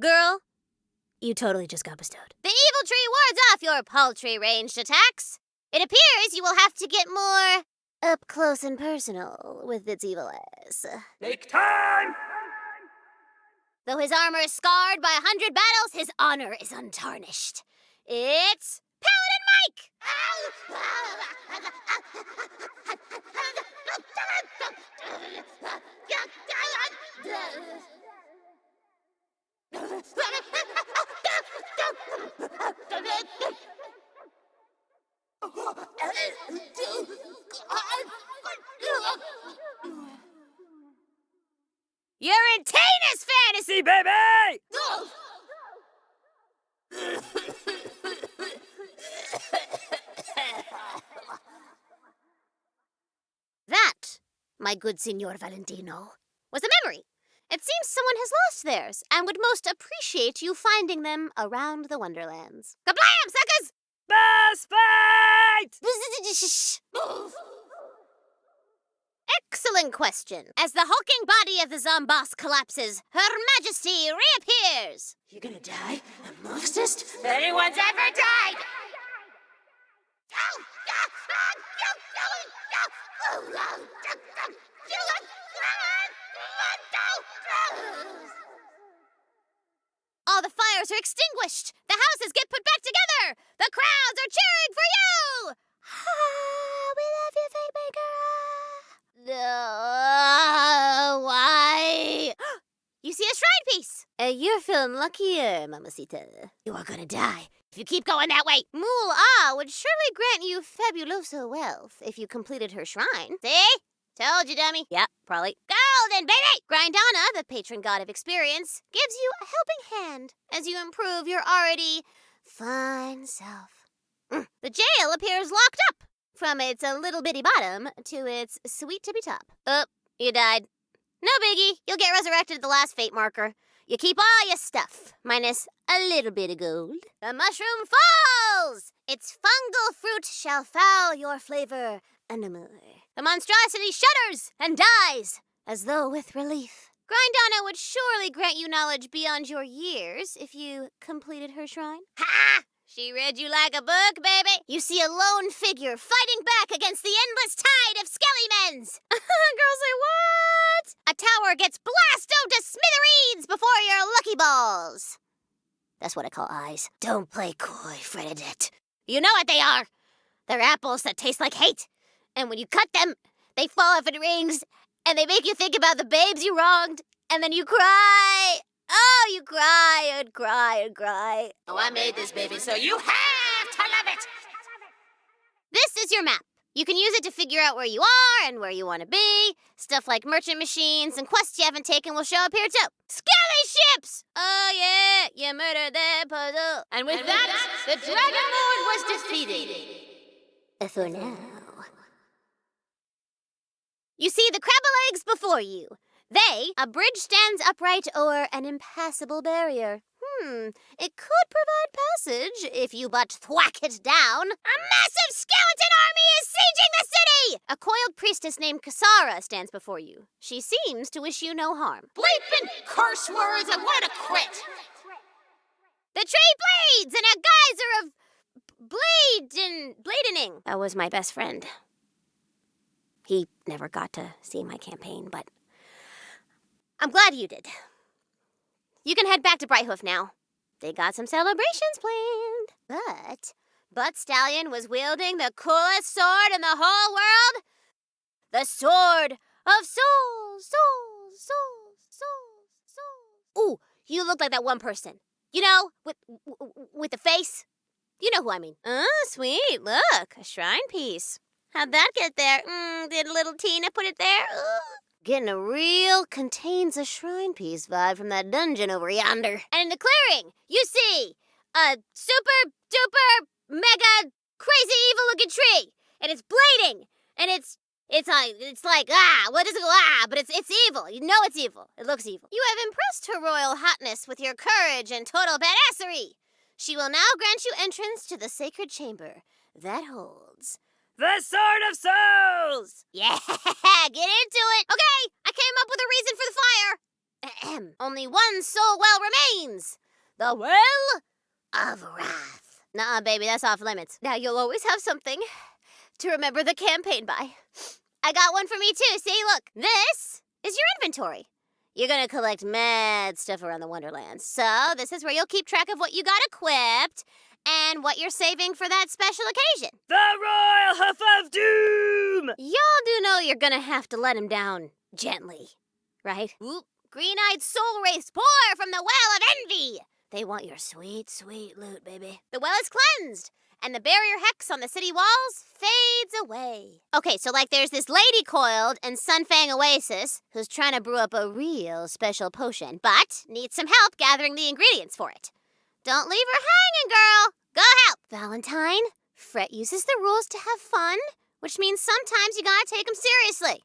Girl, you totally just got bestowed. The evil tree wards off your paltry ranged attacks. It appears you will have to get more up close and personal with its evil ass. Make time! Though his armor is scarred by 100 battles, his honor is untarnished. It's Paladin Mike! You're in Tina's fantasy, baby! That, my good Signor Valentino, was a memory. It seems someone has lost theirs and would most appreciate you finding them around the Wonderlands. Kablam, suckers! Boss fight! Excellent question. As the hulking body of the Zomboss collapses, Her Majesty reappears. You're gonna die the mostest anyone's ever died! All the fires are extinguished. The houses get put back together. The crowds are cheering for you. We love you, Fate Maker. No, why? You see a shrine piece. You're feeling luckier, Mamacita. You are gonna die if you keep going that way. Mool would surely grant you fabuloso wealth if you completed her shrine. See? Told you, dummy. Yep, probably. Golden, baby! Grindana, the patron god of experience, gives you a helping hand as you improve your already fine self. The jail appears locked up, from its little bitty bottom to its sweet tippy top. Oh, you died. No biggie, you'll get resurrected at the last fate marker. You keep all your stuff, minus a little bit of gold. The mushroom falls! Its fungal fruit shall foul your flavor and more. The monstrosity shudders and dies, as though with relief. Grindana would surely grant you knowledge beyond your years if you completed her shrine. Ha! She read you like a book, baby. You see a lone figure fighting back against the endless tide of skellymens. Girl, say what? A tower gets blasted to smithereens before your lucky balls. That's what I call eyes. Don't play coy, Fredadette. You know what they are. They're apples that taste like hate. And when you cut them, they fall off in rings, and they make you think about the babes you wronged, and then you cry. Oh, you cry and cry and cry. Oh, I made this baby, so you have to love it! This is your map. You can use it to figure out where you are and where you want to be. Stuff like merchant machines and quests you haven't taken will show up here too. Skelly ships! Oh yeah, you murdered their puzzle. And with that, the Dragon Lord was defeated. For now. You see the crabble eggs before you. A bridge stands upright or an impassable barrier. It could provide passage if you but thwack it down. A massive skeleton army is sieging the city! A coiled priestess named Kasara stands before you. She seems to wish you no harm. Bleeping curse words and what a crit! The tree bleeds in a geyser of bleedening. That was my best friend. He never got to see my campaign, but I'm glad you did. You can head back to Brighthoof now. They got some celebrations planned. But Butt Stallion was wielding the coolest sword in the whole world. The Sword of Souls. Ooh, you look like that one person. You know, with the face. You know who I mean. Oh, sweet. Look, a shrine piece. How'd that get there? Did little Tina put it there? Getting a real contains a shrine piece vibe from that dungeon over yonder. And in the clearing, you see a super duper mega crazy evil looking tree. And it's bleeding. And it's like, what is it? But it's evil. You know it's evil. It looks evil. You have impressed her royal hotness with your courage and total badassery. She will now grant you entrance to the sacred chamber that holds the Sword of Souls! Yeah, get into it. Okay, I came up with a reason for the fire. Only one soul well remains. The Well of Wrath. Nuh-uh, baby, that's off limits. Now you'll always have something to remember the campaign by. I got one for me too, see, look. This is your inventory. You're gonna collect mad stuff around the Wonderlands. So this is where you'll keep track of what you got equipped and what you're saving for that special occasion. The Royal Hoof of Doom! Y'all do know you're gonna have to let him down gently, right? Oop. Green-eyed soul wraiths pour from the Well of Envy. They want your sweet, sweet loot, baby. The well is cleansed, and the barrier hex on the city walls fades away. Okay, so like there's this lady coiled in Sunfang Oasis who's trying to brew up a real special potion, but needs some help gathering the ingredients for it. Don't leave her hanging, girl. Go help. Valentine, Fret uses the rules to have fun, which means sometimes you gotta take them seriously.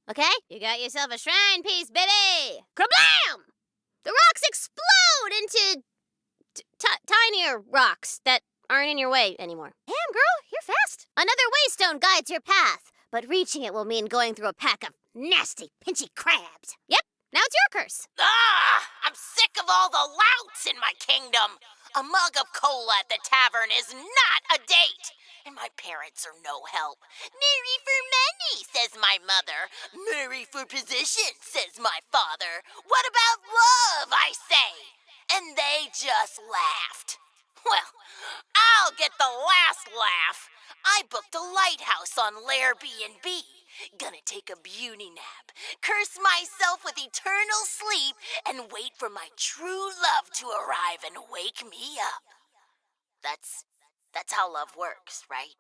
Okay? You got yourself a shrine piece, baby! Kablam! The rocks explode into tinier rocks that aren't in your way anymore. Damn, girl, you're fast. Another waystone guides your path, but reaching it will mean going through a pack of nasty, pinchy crabs. Yep, now it's your curse. Ah! I'm sick of all the louts in my kingdom. A mug of cola at the tavern is not a date. And my parents are no help. Marry for money, says my mother. Marry for position, says my father. What about love, I say? And they just laughed. Well, I'll get the last laugh. I booked a lighthouse on Airbnb. Gonna take a beauty nap, curse myself with eternal sleep, and wait for my true love to arrive and wake me up. That's how love works, right?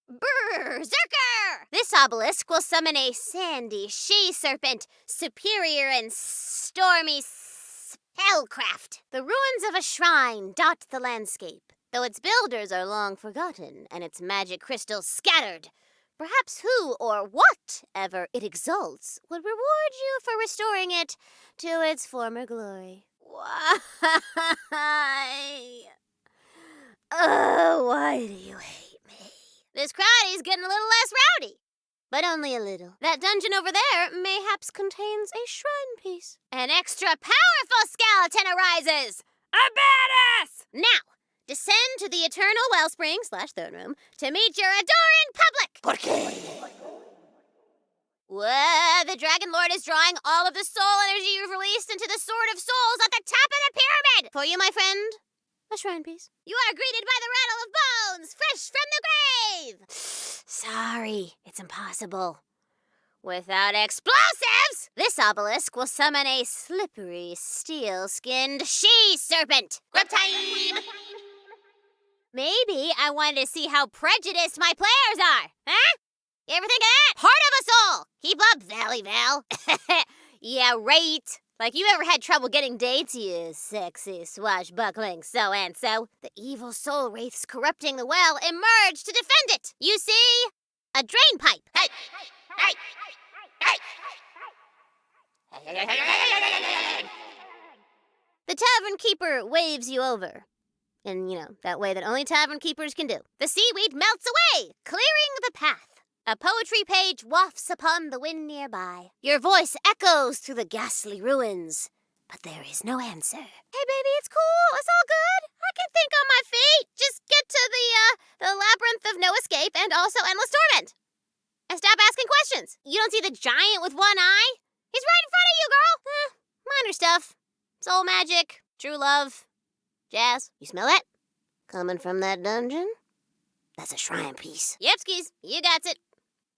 Berserker! This obelisk will summon a sandy she-serpent, superior and stormy spellcraft. The ruins of a shrine dot the landscape, though its builders are long forgotten and its magic crystals scattered. Perhaps who or whatever it exalts would reward you for restoring it to its former glory. Why? Oh, why do you hate me? This crowdy's getting a little less rowdy, but only a little. That dungeon over there mayhaps contains a shrine piece. An extra powerful skeleton arises! A badass! Now, descend to the Eternal Wellspring/throne room to meet your adoring public! ¿Por qué? Whoa, the Dragon Lord is drawing all of the soul energy you've released into the Sword of Souls at the top of the pyramid! For you, my friend, a shrine piece. You are greeted by the rattle of bones, fresh from the grave! Sorry, it's impossible. Without explosives, this obelisk will summon a slippery, steel-skinned she-serpent. Grab time! Maybe I wanted to see how prejudiced my players are, huh? You ever think of that? Heart of us all! Keep up, Valley Val. Yeah, right. Like you ever had trouble getting dates, you sexy, swashbuckling so-and-so. The evil soul wraiths corrupting the well emerge to defend it. You see? A drain pipe. Hey! Hey! The tavern keeper waves you over. In, that way that only tavern keepers can do. The seaweed melts away, clearing the path. A poetry page wafts upon the wind nearby. Your voice echoes through the ghastly ruins, but there is no answer. Hey, baby, it's cool. It's all good. I can think on my feet. Just get to the labyrinth of no escape and also endless torment. And stop asking questions. You don't see the giant with one eye? He's right in front of you, girl. Minor stuff. Soul magic, true love, jazz. You smell that? Coming from that dungeon? That's a shrine piece. Yep, skis. You got it.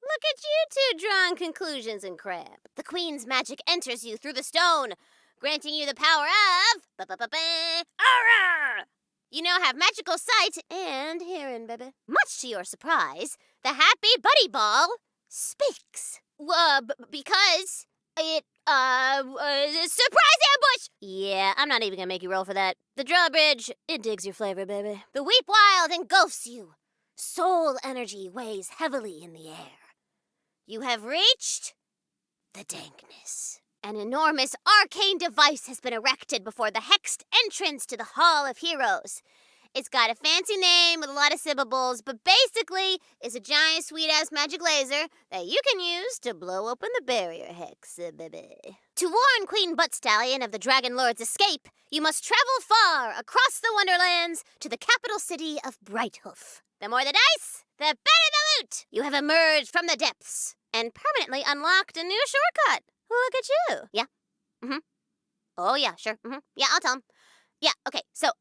Look at you two drawing conclusions in crab. The queen's magic enters you through the stone, granting you the power of... Aura! You now have magical sight and hearing, baby. Much to your surprise, the Happy Buddy Ball speaks. Because it, surprise ambush! Yeah, I'm not even gonna make you roll for that. The drawbridge, it digs your flavor, baby. The Weep Wild engulfs you. Soul energy weighs heavily in the air. You have reached the dankness. An enormous arcane device has been erected before the hexed entrance to the Hall of Heroes. It's got a fancy name with a lot of syllables, but basically, it's a giant sweet-ass magic laser that you can use to blow open the barrier hex, baby. To warn Queen Buttstallion of the Dragon Lord's escape, you must travel far across the Wonderlands to the capital city of Brighthoof. The more the dice, the better the loot! You have emerged from the depths and permanently unlocked a new shortcut. Look at you. Yeah. Mm-hmm. Oh, yeah, sure. Mm-hmm. Yeah, I'll tell him. Yeah, okay. So,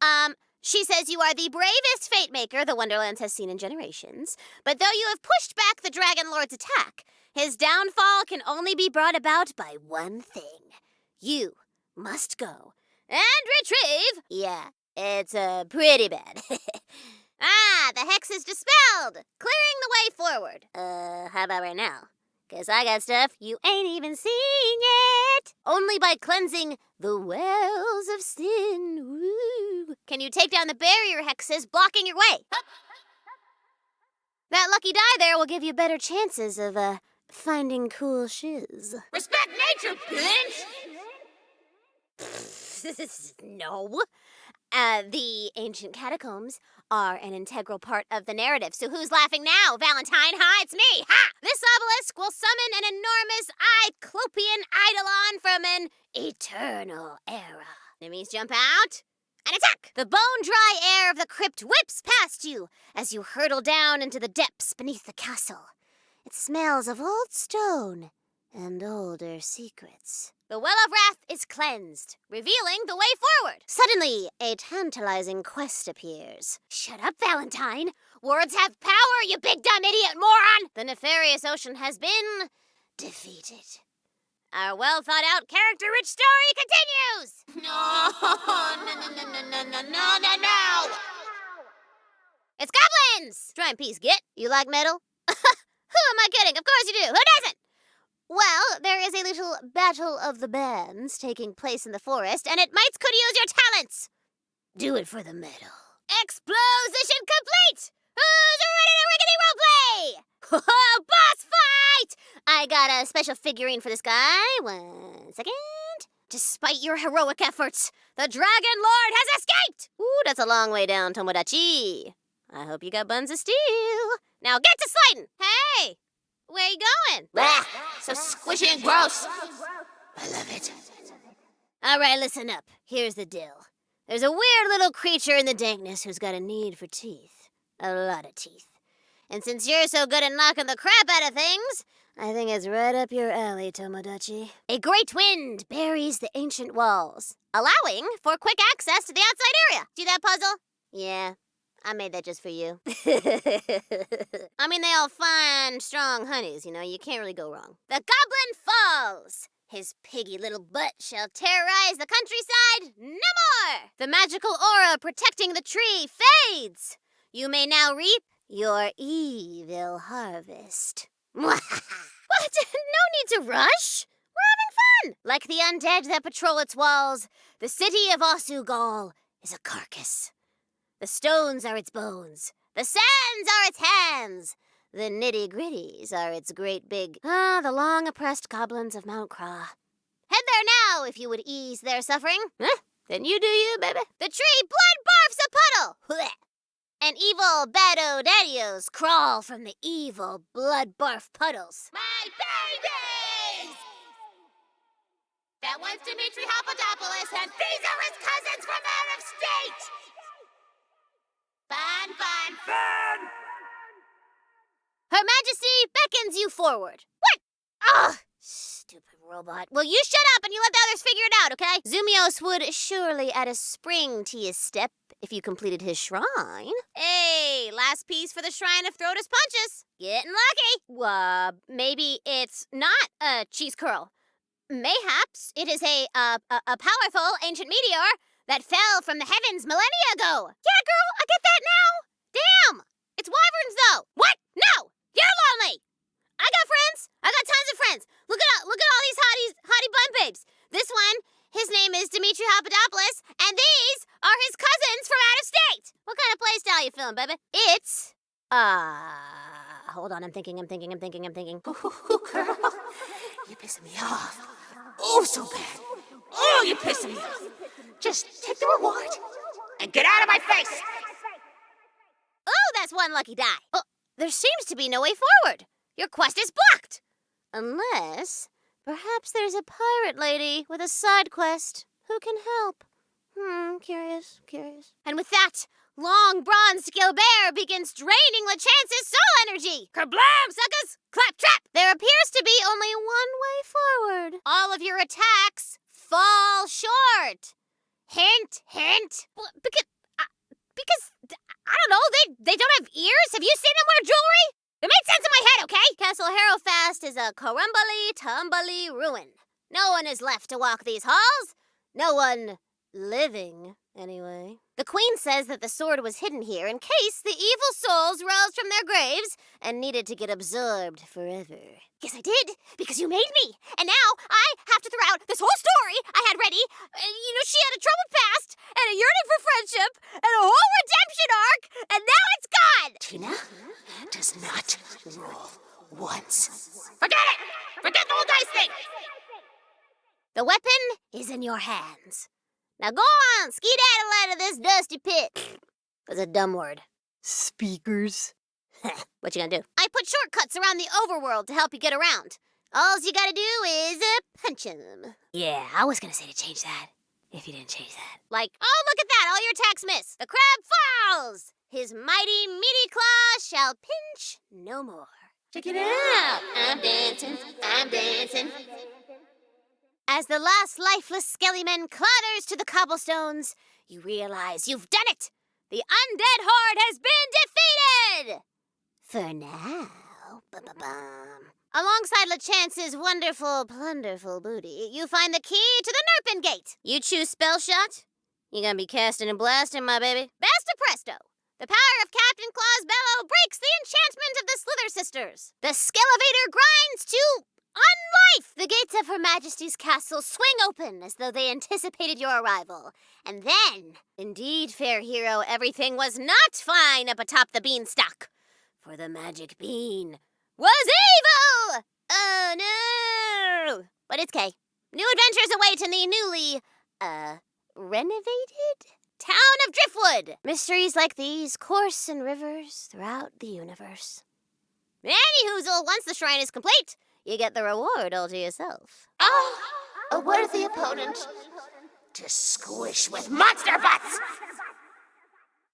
she says you are the bravest fate maker the Wonderlands has seen in generations. But though you have pushed back the Dragon Lord's attack, his downfall can only be brought about by one thing. You must go and retrieve. Yeah, it's pretty bad. The hex is dispelled, clearing the way forward. How about right now? 'Cause I got stuff you ain't even seen yet. Only by cleansing the wells of sin, woo, can you take down the barrier hexes blocking your way. That lucky die there will give you better chances of, finding cool shiz. Respect nature, bitch! No. The ancient catacombs are an integral part of the narrative. So who's laughing now, Valentine? Ha, it's me! Ha! This obelisk will summon an enormous Cyclopean eidolon from an eternal era. Enemies jump out and attack! The bone-dry air of the crypt whips past you as you hurtle down into the depths beneath the castle. It smells of old stone and older secrets. The Well of Wrath is cleansed, revealing the way forward. Suddenly, a tantalizing quest appears. Shut up, Valentine. Words have power, you big dumb idiot moron! The nefarious ocean has been defeated. Our well-thought-out, character-rich story continues! No! It's goblins! Try and peace, get? You like metal? Who am I kidding? Of course you do. Who doesn't? Well, there is a little battle of the bands taking place in the forest, and it might could use your talents. Do it for the medal. Explosion complete! Who's ready to rickety roleplay? Boss fight! I got a special figurine for this guy. 1 second. Despite your heroic efforts, the Dragon Lord has escaped! Ooh, that's a long way down, Tomodachi. I hope you got buns of steel. Now get to Slighton! Hey! Where you going? Blah! So squishy and gross. I love it. All right, listen up. Here's the deal. There's a weird little creature in the dankness who's got a need for teeth. A lot of teeth. And since you're so good at knocking the crap out of things, I think it's right up your alley, Tomodachi. A great wind buries the ancient walls, allowing for quick access to the outside area. See that puzzle? Yeah. I made that just for you. I mean, they all fine, strong honeys, you know, you can't really go wrong. The goblin falls. His piggy little butt shall terrorize the countryside no more. The magical aura protecting the tree fades. You may now reap your evil harvest. What? No need to rush. We're having fun. Like the undead that patrol its walls, the city of Osugal is a carcass. The stones are its bones. The sands are its hands. The nitty-gritties are its great big... the long-oppressed goblins of Mount Craw. Head there now if you would ease their suffering. Then you do you, baby. The tree blood barfs a puddle. And evil bado-daddios crawl from the evil blood barf puddles. My babies! That one's Dimitri Papadopoulos, and these are his cousins from out of state! Fun, fun, fun! Her Majesty beckons you forward. What? Ugh! Stupid robot. Will you shut up and you let the others figure it out, okay? Zumios would surely add a spring to his step if you completed his shrine. Hey, last piece for the Shrine of Throatus Punches. Getting lucky. Maybe it's not a cheese curl. Mayhaps it is a powerful ancient meteor that fell from the heavens millennia ago. Yeah, girl, I get that now. Damn! It's wyverns, though. What? No! You're lonely! I got friends. I got tons of friends. Look at all these hottie bun babes. This one, his name is Dimitri Papadopoulos, and these are his cousins from out of state. What kind of playstyle you feeling, baby? It's, hold on, I'm thinking. Ooh, girl, you're pissing me off. Oh, so bad. Oh, you're pissing me off. Just take the reward and get out of my face. That's one lucky die. Oh, there seems to be no way forward. Your quest is blocked. Unless, perhaps there's a pirate lady with a side quest who can help. Curious. And with that, long bronze skill bear begins draining LeChance's soul energy. Kablam, suckers! Claptrap! There appears to be only one way forward. All of your attacks fall short. Hint. Because I don't know, they don't have ears? Have you seen them wear jewelry? It made sense in my head, okay? Castle Harrowfast is a crumbly-tumbly ruin. No one is left to walk these halls. No one living, anyway. The queen says that the sword was hidden here in case the evil souls rose from their graves and needed to get absorbed forever. Yes, I did, because you made me. And now I have to throw out this whole story I had ready. She had a troubled past and a yearning for friendship and a whole redemption arc, and now it's gone. Tina does not roll once. Forget it! Forget the whole dice thing! The weapon is in your hands. Now go on, skedaddle out of this dusty pit. That's a dumb word. Speakers. What you gonna do? I put shortcuts around the overworld to help you get around. All you gotta do is punch him. Yeah, I was gonna say to change that, if you didn't change that. Like, oh, look at that, all your attacks miss. The crab falls. His mighty, meaty claws shall pinch no more. Check it out. I'm dancing. As the last lifeless skellyman clatters to the cobblestones, you realize you've done it! The undead horde has been defeated! For now. Alongside LeChance's wonderful, plunderful booty, you find the key to the Nerpin Gate. You choose Spell Shot. You gonna be casting and blasting, my baby? Basta presto! The power of Captain Claw's bellow breaks the enchantment of the Slither sisters. The Skelevator grinds to unlife! The gates of Her Majesty's castle swing open as though they anticipated your arrival. And then, indeed, fair hero, everything was not fine up atop the beanstalk. For the magic bean was evil! Oh no! But it's Kay. New adventures await in the newly, renovated town of Driftwood. Mysteries like these course in rivers throughout the universe. Anyhoozle, once the shrine is complete, you get the reward all to yourself. Oh, a worthy opponent to squish with monster butts!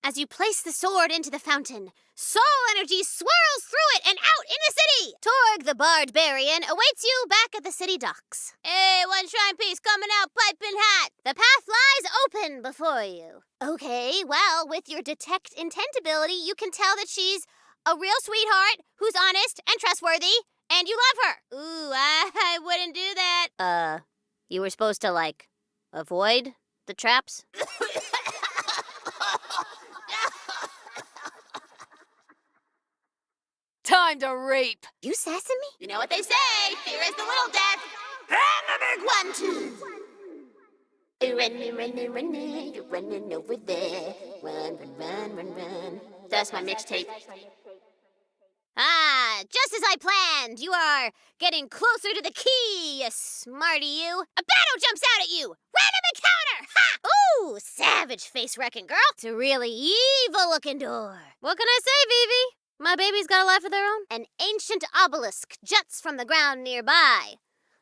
As you place the sword into the fountain, soul energy swirls through it and out in the city! Torg the Barbarian awaits you back at the city docks. Hey, one shrine piece coming out piping hot! The path lies open before you. Okay, well, with your detect intent ability, you can tell that she's a real sweetheart who's honest and trustworthy, and you love her. Ooh, I wouldn't do that. You were supposed to, avoid the traps? Time to rape. You sassing me? You know what they say, fear is the little death. And the big one, too. You're running over there. Run. That's my mixtape. Ah, just as I planned. You are getting closer to the key, you smarty you. A battle jumps out at you. Random encounter! Ha! Ooh, savage face wrecking girl. It's a really evil-looking door. What can I say, Vivi? My baby's got a life of their own. An ancient obelisk juts from the ground nearby.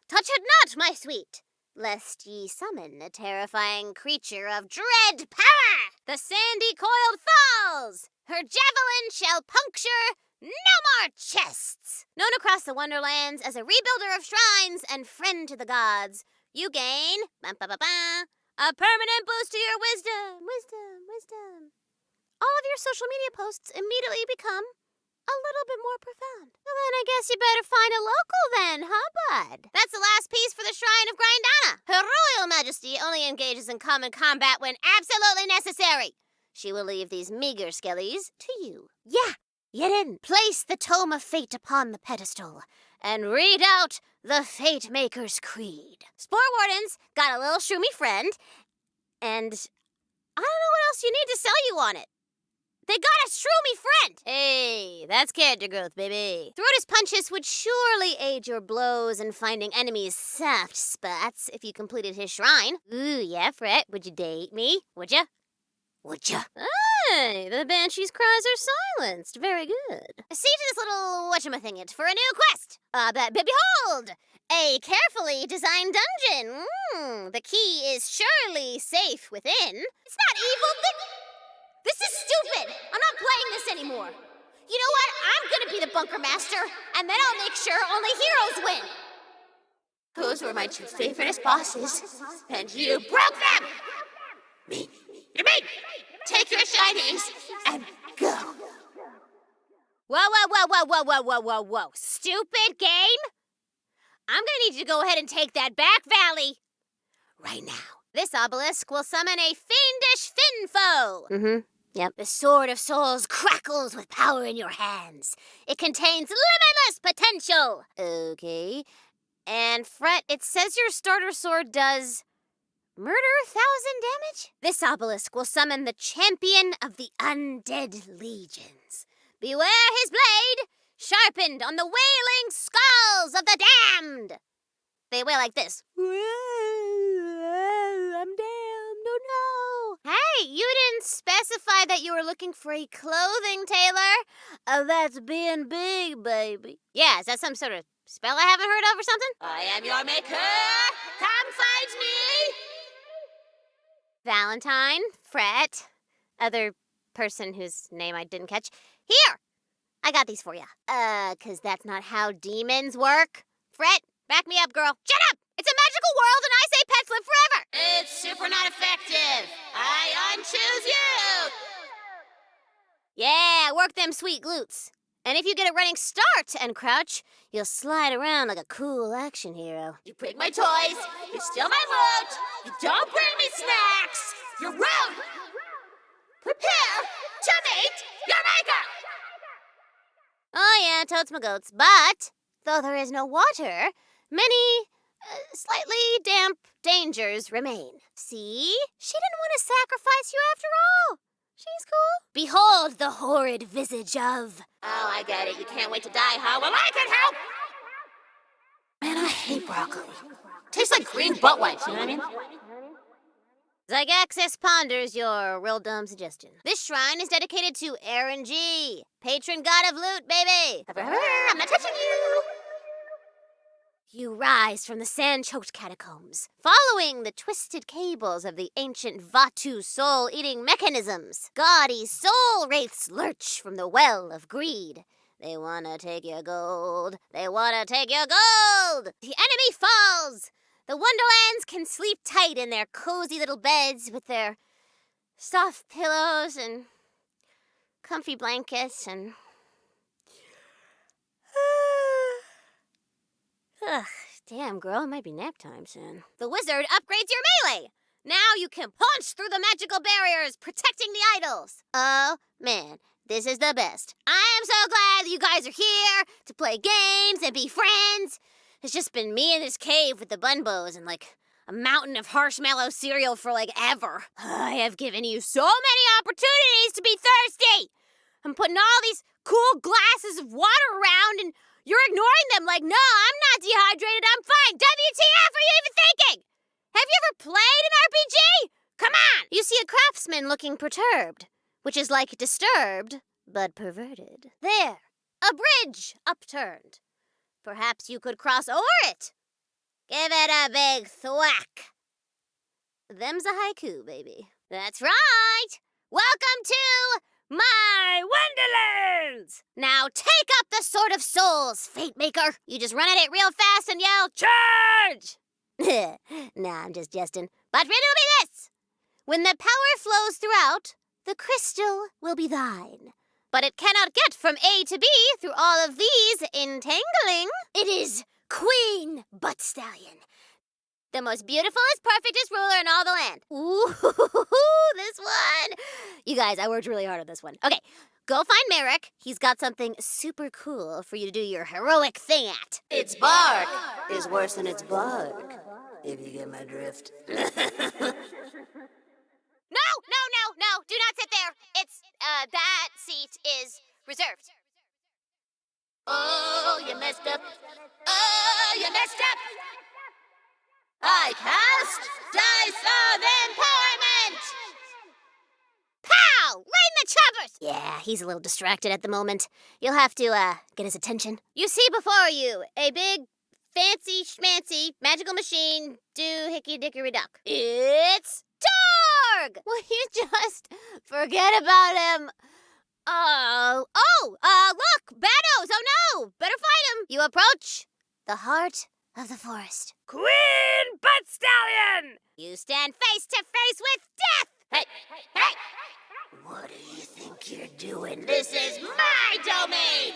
Touch it not, my sweet, lest ye summon a terrifying creature of dread power. The sandy coiled falls. Her javelin shall puncture no more chests! Known across the Wonderlands as a rebuilder of shrines and friend to the gods, you gain a permanent boost to your wisdom. All of your social media posts immediately become a little bit more profound. Well, then I guess you better find a local then, huh, bud? That's the last piece for the Shrine of Grindana. Her Royal Majesty only engages in common combat when absolutely necessary. She will leave these meager skellies to you. Yeah. Get in. Place the Tome of Fate upon the pedestal and read out the Fate Maker's Creed. Spore Wardens got a little shroomy friend, and I don't know what else you need to sell you on it. They got a shroomy friend! Hey, that's character growth, baby. Throatus punches would surely aid your blows in finding enemies' soft spots if you completed his shrine. Ooh, yeah, Fret, would you date me? Would ya? would ya? Hey, the banshee's cries are silenced. Very good. See to this little whatchamacthingit for a new quest. Behold, a carefully designed dungeon. The key is surely safe within. It's not evil. This is stupid. I'm not playing this anymore. You know what? I'm gonna be the bunker master, and then I'll make sure only heroes win. Those were my two favoriteest bosses, and you broke them! Me. You're me! Take your shinies and go. Whoa. Stupid game? I'm gonna need you to go ahead and take that back, Valley. Right now. This obelisk will summon a fiendish fin foe. Yep. The Sword of Souls crackles with power in your hands. It contains limitless potential. Okay. And Fret, it says your starter sword does murder 1,000 damage? This obelisk will summon the champion of the undead legions. Beware his blade, sharpened on the wailing skulls of the damned. They wail like this. I'm damned, oh no. Hey, you didn't specify that you were looking for a clothing tailor. That's being big, baby. Yeah, is that some sort of spell I haven't heard of or something? I am your maker. Come find me. Valentine, Fret, other person whose name I didn't catch. Here, I got these for you. 'Cause that's not how demons work. Fret, back me up, girl. Shut up! It's a magical world and I say pets live forever! It's super not effective. I unchoose you. Yeah, work them sweet glutes. And if you get a running start and crouch, you'll slide around like a cool action hero. You break my toys. You steal my loot. You don't bring me snacks. You're rude. Prepare to meet your maker. Oh yeah, totes my goats. But, though there is no water, many slightly damp dangers remain. See? She didn't want to sacrifice you after all. She's cool. Behold the horrid visage of... Oh, I get it. You can't wait to die, huh? Well, I can help. Man, I hate broccoli. Tastes like green butt wipes, you know what I mean? Zygaxis ponders your real dumb suggestion. This shrine is dedicated to Aaron G, patron god of loot, baby. I'm not touching you. You rise from the sand-choked catacombs, following the twisted cables of the ancient Vatu soul-eating mechanisms. Gaudy soul wraiths lurch from the well of greed. They wanna take your gold. They wanna take your gold! The enemy falls! The Wonderlands can sleep tight in their cozy little beds with their soft pillows and comfy blankets and... Ugh, damn, girl, it might be nap time soon. The wizard upgrades your melee! Now you can punch through the magical barriers, protecting the idols! Oh, man, this is the best. I am so glad you guys are here to play games and be friends. It's just been me in this cave with the bunbows and, like, a mountain of marshmallow cereal for, like, ever. I have given you so many opportunities to be thirsty! I'm putting all these cool glasses of water around and you're ignoring them like, no, I'm not dehydrated, I'm fine. WTF are you even thinking? Have you ever played an RPG? Come on! You see a craftsman looking perturbed, which is like disturbed, but perverted. There, a bridge upturned. Perhaps you could cross over it. Give it a big thwack. Them's a haiku, baby. That's right. Welcome to my Wonderlands! Now take up the Sword of Souls, Fate Maker. You just run at it real fast and yell, charge! Nah, I'm just jesting. But riddle me this! When the power flows throughout, the crystal will be thine. But it cannot get from A to B through all of these entangling. It is Queen Butt Stallion. The most beautifulest, perfectest ruler in all the land. Ooh, this one. You guys, I worked really hard on this one. Okay, go find Merrick. He's got something super cool for you to do your heroic thing at. Its bark is worse than its bark, if you get my drift. No, do not sit there. It's, that seat is reserved. Oh, you messed up. Oh, you messed up. I cast Dice of Empowerment! he's a little distracted at the moment. You'll have to, get his attention. You see before you a big, fancy schmancy magical machine do hickey-dickory-dock. It's Torg! Will you just forget about him? Look! Bados! Oh no! Better fight him! You approach the heart of the forest. Queen Butt Stallion! You stand face to face with death! Hey! What do you think you're doing? This is my domain!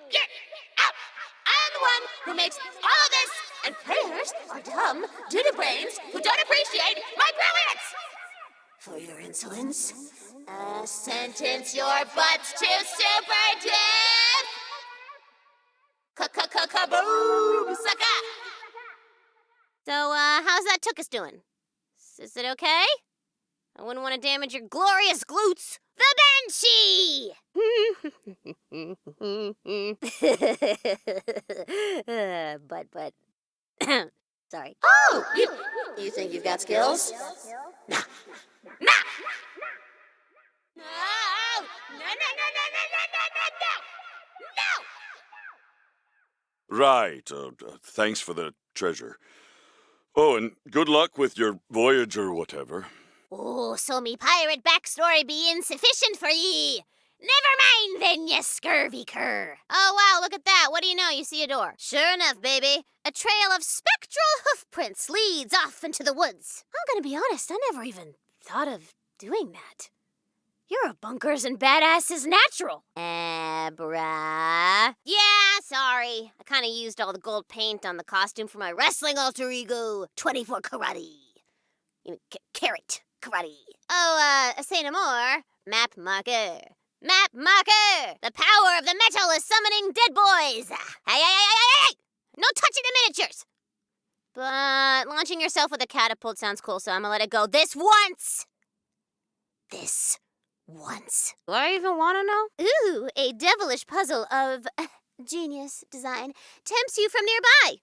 Get out! I'm the one who makes all of this, and players are dumb, doodle brains who don't appreciate my brilliance! For your insolence, sentence your butts to super death! Ka-ka-ka-ka-boom, sucker! So, how's that Tookus doing? Is it okay? I wouldn't want to damage your glorious glutes. The Banshee! but. Sorry. Oh! You think you've got skills? No! No! Right. Thanks for the treasure. Oh, and good luck with your voyage or whatever. Oh, so me pirate backstory be insufficient for ye. Never mind then, ye scurvy cur. Oh, wow, look at that. What do you know? You see a door. Sure enough, baby. A trail of spectral hoofprints leads off into the woods. I'm gonna be honest, I never even thought of doing that. You're a bunkers and badasses natural. Bruh. Yeah, sorry. I kinda used all the gold paint on the costume for my wrestling alter ego, 24 karate. Carrot karate. Oh, say no more. Map marker. Map marker! The power of the metal is summoning dead boys! Hey! No touching the miniatures! But launching yourself with a catapult sounds cool, so I'm gonna let it go this once! This once. Do I even want to know? Ooh, a devilish puzzle of genius design tempts you from nearby.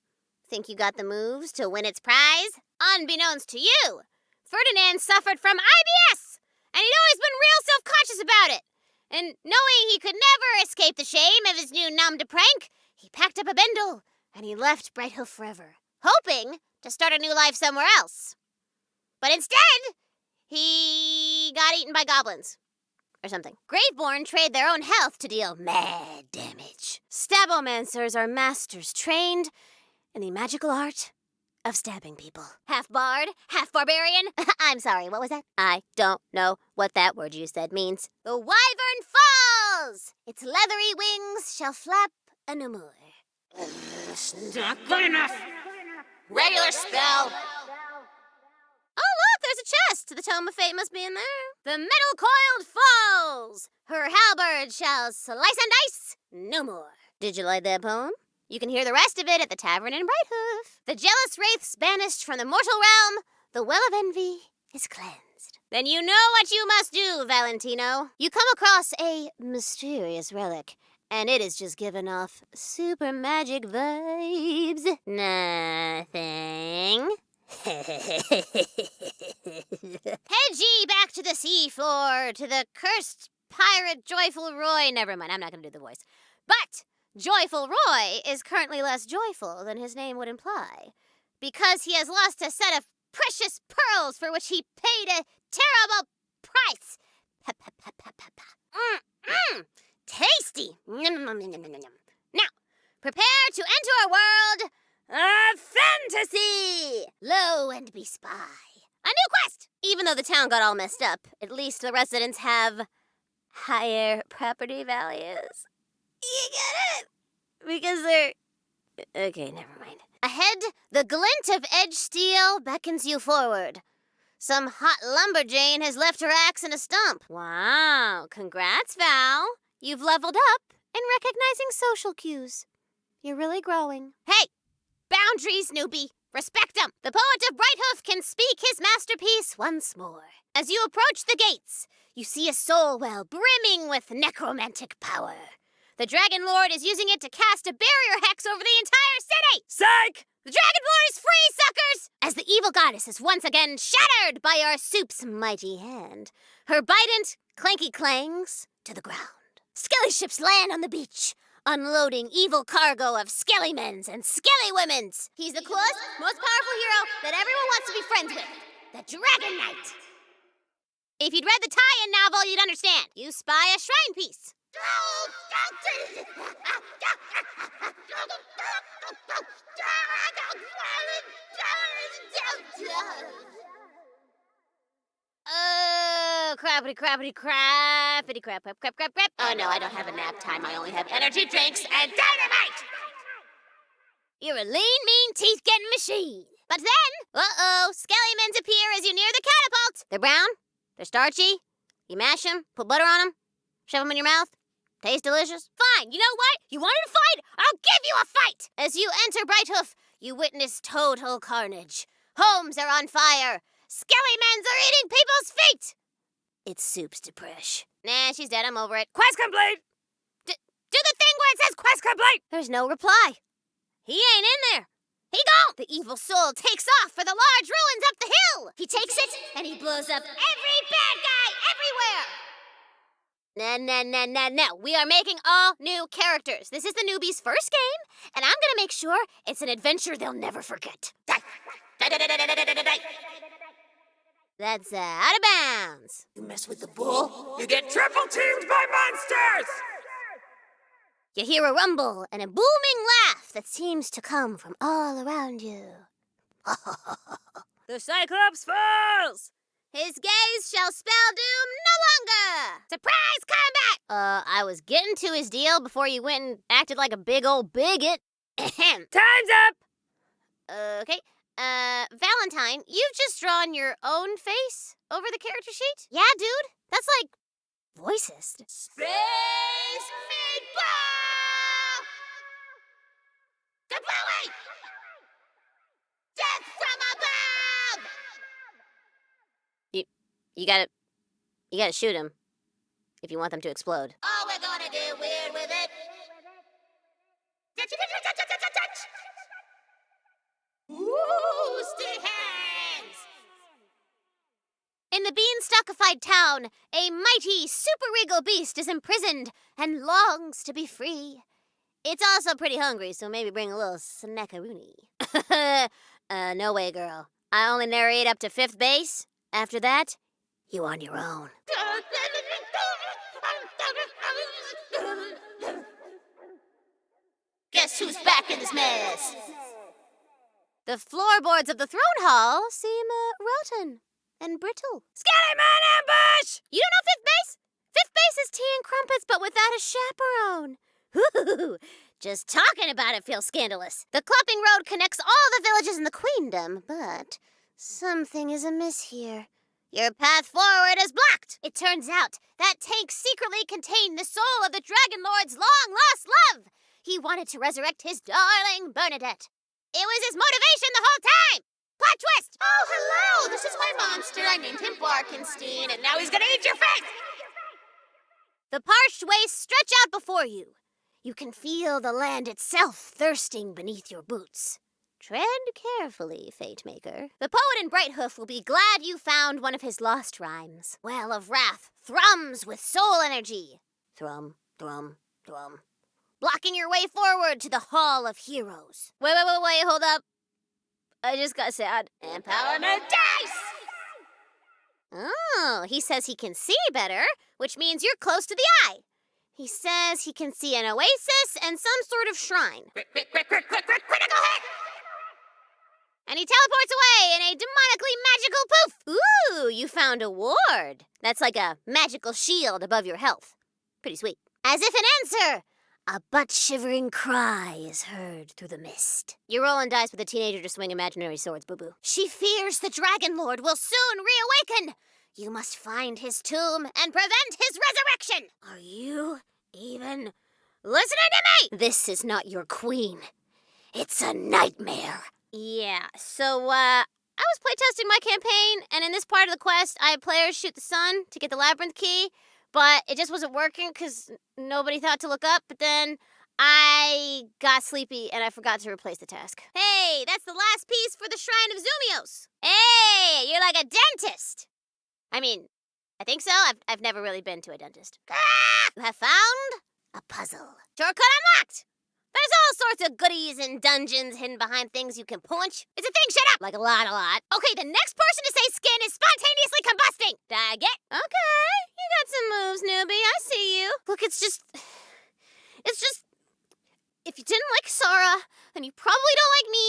Think you got the moves to win its prize? Unbeknownst to you, Ferdinand suffered from IBS, and he'd always been real self-conscious about it. And knowing he could never escape the shame of his new nom de prank, he packed up a bindle and he left Brighthoof forever, hoping to start a new life somewhere else. But instead, he got eaten by goblins. Or something. Graveborn trade their own health to deal mad damage. Stabomancers are masters trained in the magical art of stabbing people. Half bard, half barbarian. I'm sorry, what was that? I don't know what that word you said means. The wyvern falls! Its leathery wings shall flap no more. It's not good enough! Regular spell! Oh, look, there's a chest. The Tome of Fate must be in there. The metal coiled falls. Her halberd shall slice and dice no more. Did you like that poem? You can hear the rest of it at the tavern in Brighthoof. The jealous wraiths banished from the mortal realm. The well of envy is cleansed. Then you know what you must do, Valentino. You come across a mysterious relic, and it is just giving off super magic vibes. Nothing. Head ye back to the sea floor, to the cursed pirate Joyful Roy. Never mind, I'm not going to do the voice. But Joyful Roy is currently less joyful than his name would imply, because he has lost a set of precious pearls for which he paid a terrible price. Tasty. Now, prepare to enter a world of fantasy. Lo and be spy. A new quest. Even though the town got all messed up, at least the residents have higher property values. You get it? Because they're... Okay, never mind. Ahead, the glint of edge steel beckons you forward. Some hot lumberjane has left her axe in a stump. Wow, congrats, Val. You've leveled up in recognizing social cues. You're really growing. Hey, boundaries, newbie. Respect them. The poet of Brighthoof can speak his masterpiece once more. As you approach the gates, you see a soul well brimming with necromantic power. The Dragon Lord is using it to cast a barrier hex over the entire city! Psych! The Dragon Lord is free, suckers! As the evil goddess is once again shattered by our soup's mighty hand, her bident clanky clangs to the ground. Skelly ships land on the beach, unloading evil cargo of skellymens and skelly-womens. He's the coolest, most powerful hero that everyone wants to be friends with. The Dragon Knight. If you'd read the tie-in novel, you'd understand. You spy a shrine piece. Oh, crappity crap. Oh no, I don't have a nap time. I only have energy drinks and dynamite! You're a lean, mean, teeth-getting machine. But then, skellymens appear as you near the catapult. They're brown, they're starchy. You mash them, put butter on them, shove them in your mouth. Taste delicious. Fine, you know what? You wanted a fight? I'll give you a fight! As you enter Brighthoof, you witness total carnage. Homes are on fire. Skellymens are eating people's feet! It's Soup's depresh. Nah, she's dead. I'm over it. Quest complete! Do the thing where it says Quest complete! There's no reply. He ain't in there. He gone! The evil soul takes off for the large ruins up the hill. He takes it, and he blows up every bad guy everywhere. No. We are making all new characters. This is the newbies' first game, and I'm gonna make sure it's an adventure they'll never forget. That's out of bounds. You mess with the bull? You get triple teamed by monsters! You hear a rumble and a booming laugh that seems to come from all around you. The Cyclops falls! His gaze shall spell doom no longer! Surprise combat! I was getting to his deal before you went and acted like a big old bigot. Ahem. Time's up! Okay. Valentine, you've just drawn your own face over the character sheet? Yeah, dude. That's like voices. Space Meatball! Kabooey! Death from above! You gotta shoot him if you want them to explode. Oh, we're gonna do weird with it. Boosted hands! In the beanstalkified town, a mighty, super regal beast is imprisoned and longs to be free. It's also pretty hungry, so maybe bring a little snackaroony. No way, girl. I only narrate up to 5th base. After that, you on your own. Guess who's back in this mess? The floorboards of the throne hall seem rotten and brittle. Skellyman ambush! You don't know 5th base? 5th base is tea and crumpets, but without a chaperone. Ooh, just talking about it feels scandalous. The Clupping Road connects all the villages in the queendom, but something is amiss here. Your path forward is blocked. It turns out that tank secretly contained the soul of the Dragon Lord's long-lost love. He wanted to resurrect his darling Bernadette. It was his motivation the whole time. Plot twist! Oh, hello! This is my monster. I named him Barkenstein, and now he's gonna eat your face! The parched wastes stretch out before you. You can feel the land itself thirsting beneath your boots. Tread carefully, Fate Maker. The poet in Brighthoof will be glad you found one of his lost rhymes. Well of Wrath thrums with soul energy. Thrum, thrum, thrum. Blocking your way forward to the Hall of Heroes. Wait, hold up. I just got sad. Empowerment dice! Oh, he says he can see better, which means you're close to the eye. He says he can see an oasis and some sort of shrine. Critical hit! And he teleports away in a demonically magical poof. Ooh, you found a ward. That's like a magical shield above your health. Pretty sweet. As if in answer, a butt-shivering cry is heard through the mist. You're rolling dice with a teenager to swing imaginary swords, boo-boo. She fears the Dragon Lord will soon reawaken. You must find his tomb and prevent his resurrection. Are you even listening to me? This is not your queen. It's a nightmare. Yeah, so, I was playtesting my campaign, and in this part of the quest, I had players shoot the sun to get the labyrinth key, but it just wasn't working because nobody thought to look up, but then I got sleepy and I forgot to replace the task. Hey, that's the last piece for the Shrine of Zumios. Hey, you're like a dentist. I mean, I think so. I've never really been to a dentist. You have found a puzzle. Shortcut unlocked! There's all sorts of goodies and dungeons hidden behind things you can punch. It's a thing, shut up! Like a lot. Okay, the next person to say skin is spontaneously combusting! Dag it? Okay, you got some moves, newbie. I see you. Look, it's just... If you didn't like Sara, then you probably don't like me.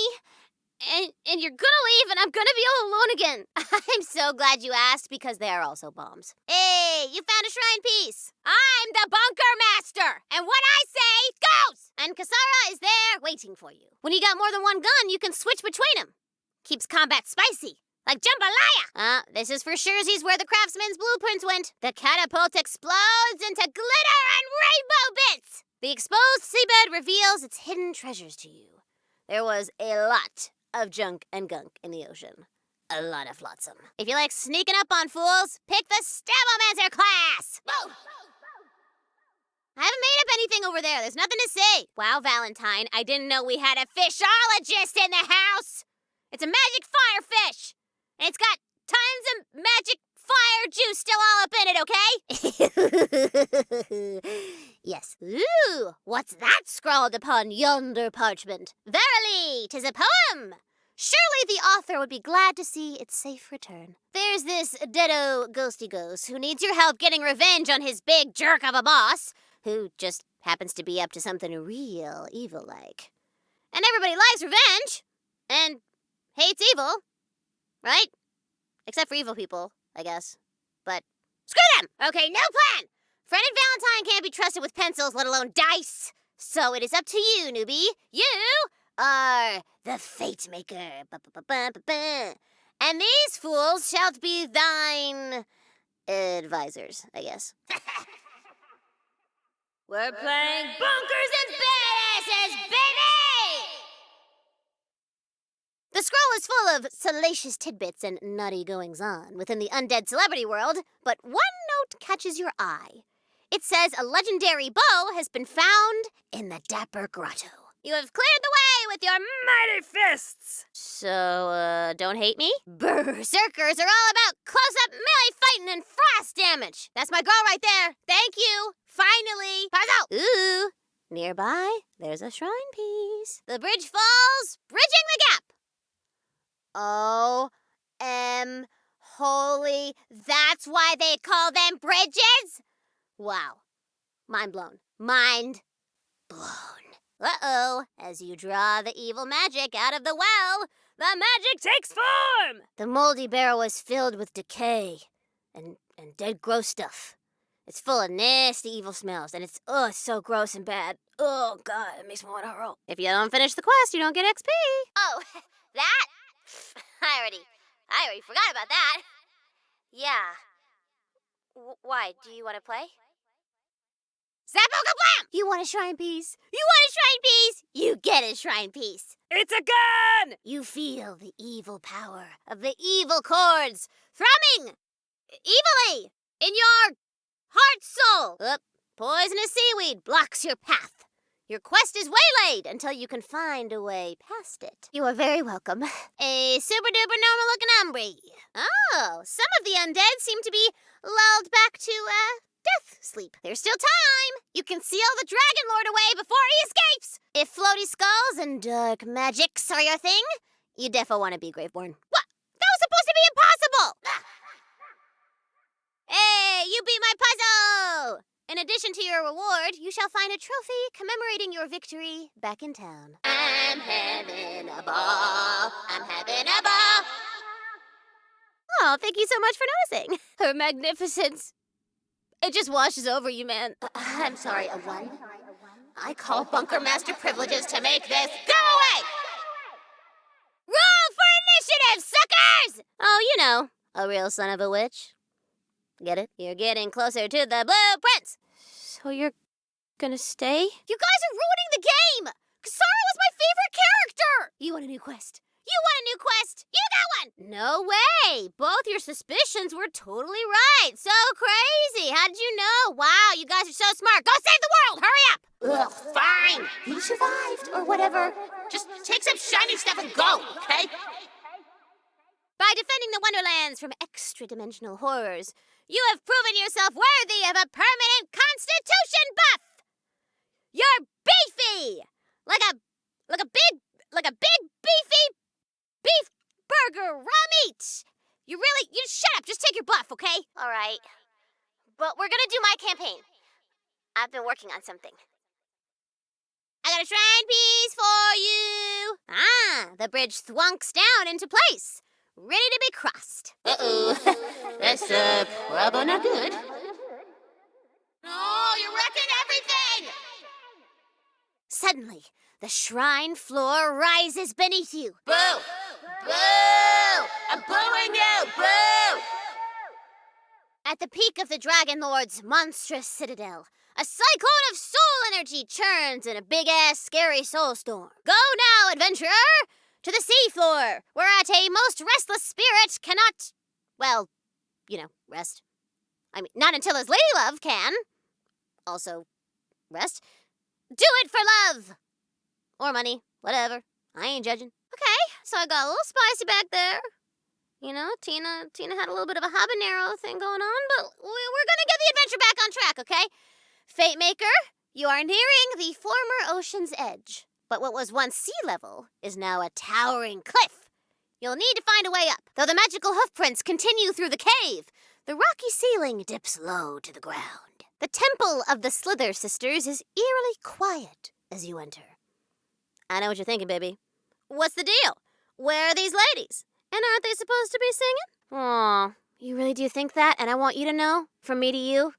And you're gonna leave, and I'm gonna be all alone again. I'm so glad you asked, because they are also bombs. Hey, you found a shrine piece. I'm the bunker master, and what I say goes! And Kasara is there waiting for you. When you got more than one gun, you can switch between them. Keeps combat spicy, like jambalaya. This is for surezies where the craftsman's blueprints went. The catapult explodes into glitter and rainbow bits. The exposed seabed reveals its hidden treasures to you. There was a lot of junk and gunk in the ocean. A lot of flotsam. If you like sneaking up on fools, pick the Stabomancer class! I haven't made up anything over there. There's nothing to say. Wow, Valentine, I didn't know we had a fishologist in the house. It's a magic firefish. And it's got tons of magic fire juice still all up in it, okay? Yes. Ooh, what's that scrawled upon yonder parchment? Verily, 'tis a poem. Surely the author would be glad to see its safe return. There's this deado ghosty ghost who needs your help getting revenge on his big jerk of a boss, who just happens to be up to something real evil-like. And everybody likes revenge, and hates evil, right? Except for evil people, I guess. But screw them! Okay, no plan! Fred and Valentine can't be trusted with pencils, let alone dice. So it is up to you, newbie. You are the fate maker. Ba-ba-ba-ba-ba-ba. And these fools shall be thine advisors, I guess. We're playing Bunkers and Badasses, baby! The scroll is full of salacious tidbits and naughty goings-on within the undead celebrity world, but one note catches your eye. It says a legendary bow has been found in the Dapper Grotto. You have cleared the way with your mighty fists! So, don't hate me? Berserkers are all about close-up melee fighting and frost damage. That's my girl right there. Thank you. Finally. Puzzle. Ooh. Nearby, there's a shrine piece. The bridge falls, bridging the gap. Holy, that's why they call them bridges? Wow. Mind blown. Mind blown. Uh-oh. As you draw the evil magic out of the well, the magic takes form! The moldy barrel is filled with decay and dead gross stuff. It's full of nasty evil smells, and it's so gross and bad. Oh, God, it makes me want to hurl. If you don't finish the quest, you don't get XP. Oh, that? I already forgot about that. Yeah. Why? Do you want to play? Zappo-kablam! You want a shrine piece? You want a shrine piece? You get a shrine piece. It's a gun! You feel the evil power of the evil chords thrumming evilly in your heart soul. Poisonous seaweed blocks your path. Your quest is waylaid until you can find a way past it. You are very welcome. A super-duper normal-looking hombre. Oh, some of the undead seem to be lulled back to, death sleep. There's still time. You can seal the Dragon Lord away before he escapes. If floaty skulls and dark magics are your thing, you defo want to be Graveborn. What? That was supposed to be impossible! Hey, you beat my puzzle! In addition to your reward, you shall find a trophy commemorating your victory back in town. I'm having a ball. I'm having a ball. Oh, thank you so much for noticing. Her magnificence. It just washes over you, man. I'm sorry, a one? I call Bunker Master privileges to make this go away! Roll for initiative, suckers! Oh, you know, a real son of a witch. Get it? You're getting closer to the blueprints. So you're gonna stay? You guys are ruining the game! Kasara was my favorite character! You want a new quest? You want a new quest? You got one! No way! Both your suspicions were totally right. So crazy. How did you know? Wow, you guys are so smart. Go save the world! Hurry up! Ugh, fine. You survived, or whatever. Just take some shiny stuff and go, okay? By defending the Wonderlands from extra-dimensional horrors, you have proven yourself worthy of a permanent Constitution buff! You're beefy! Like a big beefy beef burger raw meat! You shut up, just take your buff, okay? All right. But we're gonna do my campaign. I've been working on something. I got a shrine piece for you! Ah, the bridge thwunks down into place, ready to be crossed. Uh-oh. That's, probably not good. No, you're wrecking everything! Suddenly, the shrine floor rises beneath you. Boo! Boo! I'm booing you! Boo! At the peak of the Dragon Lord's monstrous citadel, a cyclone of soul energy churns in a big-ass scary soul storm. Go now, adventurer, to the seafloor, whereat a most restless spirit cannot, well, rest. I mean, not until his lady love can. Also, rest. Do it for love! Or money, whatever. I ain't judging. Okay, so I got a little spicy back there. Tina had a little bit of a habanero thing going on, but we're gonna get the adventure back on track, okay? Fate Maker, you are nearing the former ocean's edge. But what was once sea level is now a towering cliff. You'll need to find a way up, though the magical hoofprints continue through the cave. The rocky ceiling dips low to the ground. The temple of the Slither sisters is eerily quiet as you enter. I know what you're thinking, baby. What's the deal? Where are these ladies? And aren't they supposed to be singing? Aw, you really do think that? And I want you to know, from me to you,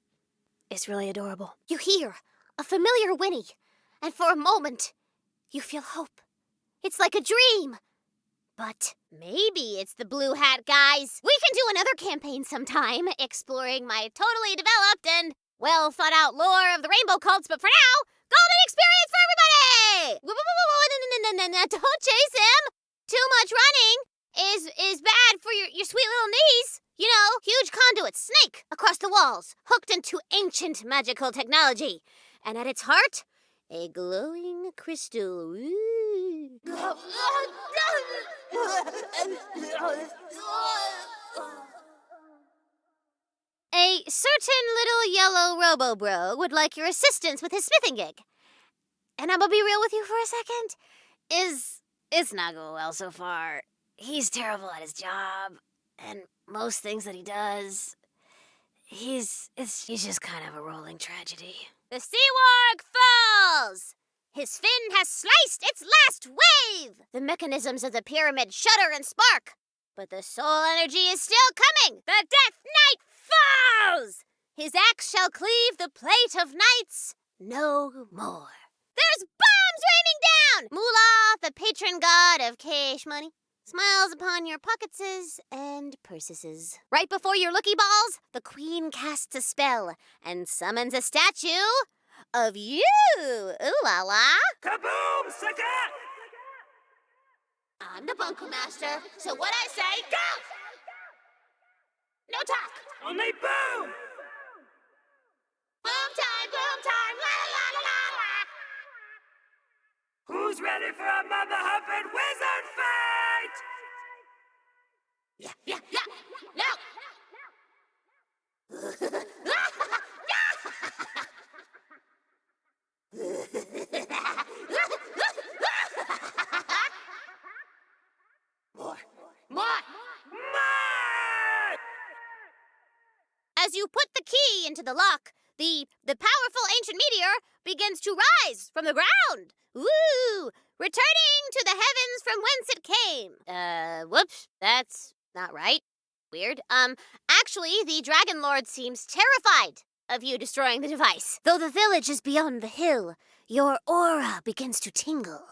it's really adorable. You hear a familiar whinny, and for a moment, you feel hope. It's like a dream. But maybe it's the blue hat guys. We can do another campaign sometime, exploring my totally developed and well-thought-out lore of the rainbow cults, but for now, golden experience for everybody! No, don't chase him! Too much running is bad for your sweet little knees. Huge conduits snake across the walls, hooked into ancient magical technology. And at its heart, a glowing crystal. A certain little yellow robo-bro would like your assistance with his smithing gig. And I'm gonna be real with you for a second. It's not going well so far. He's terrible at his job, and most things that he does, he's just kind of a rolling tragedy. The Seawarg falls! His fin has sliced its last wave! The mechanisms of the pyramid shudder and spark, but the soul energy is still coming! The Death Knight falls! His axe shall cleave the plate of knights no more. There's bombs raining down! Moolah, the patron god of cash money, smiles upon your pocketses and purseses. Right before your looky balls, the queen casts a spell and summons a statue of you. Ooh la la. Kaboom, sucker! I'm the bunker master, so what I say, go! No talk! Only boom! Boom time, la la la la la! Who's ready for a mother-humping wizard fight? Yeah, no! More! As you put the key into the lock, the powerful ancient meteor begins to rise from the ground. Woo! Returning to the heavens from whence it came. Whoops, that's not right. Weird. Actually, the Dragon Lord seems terrified of you destroying the device. Though the village is beyond the hill, your aura begins to tingle.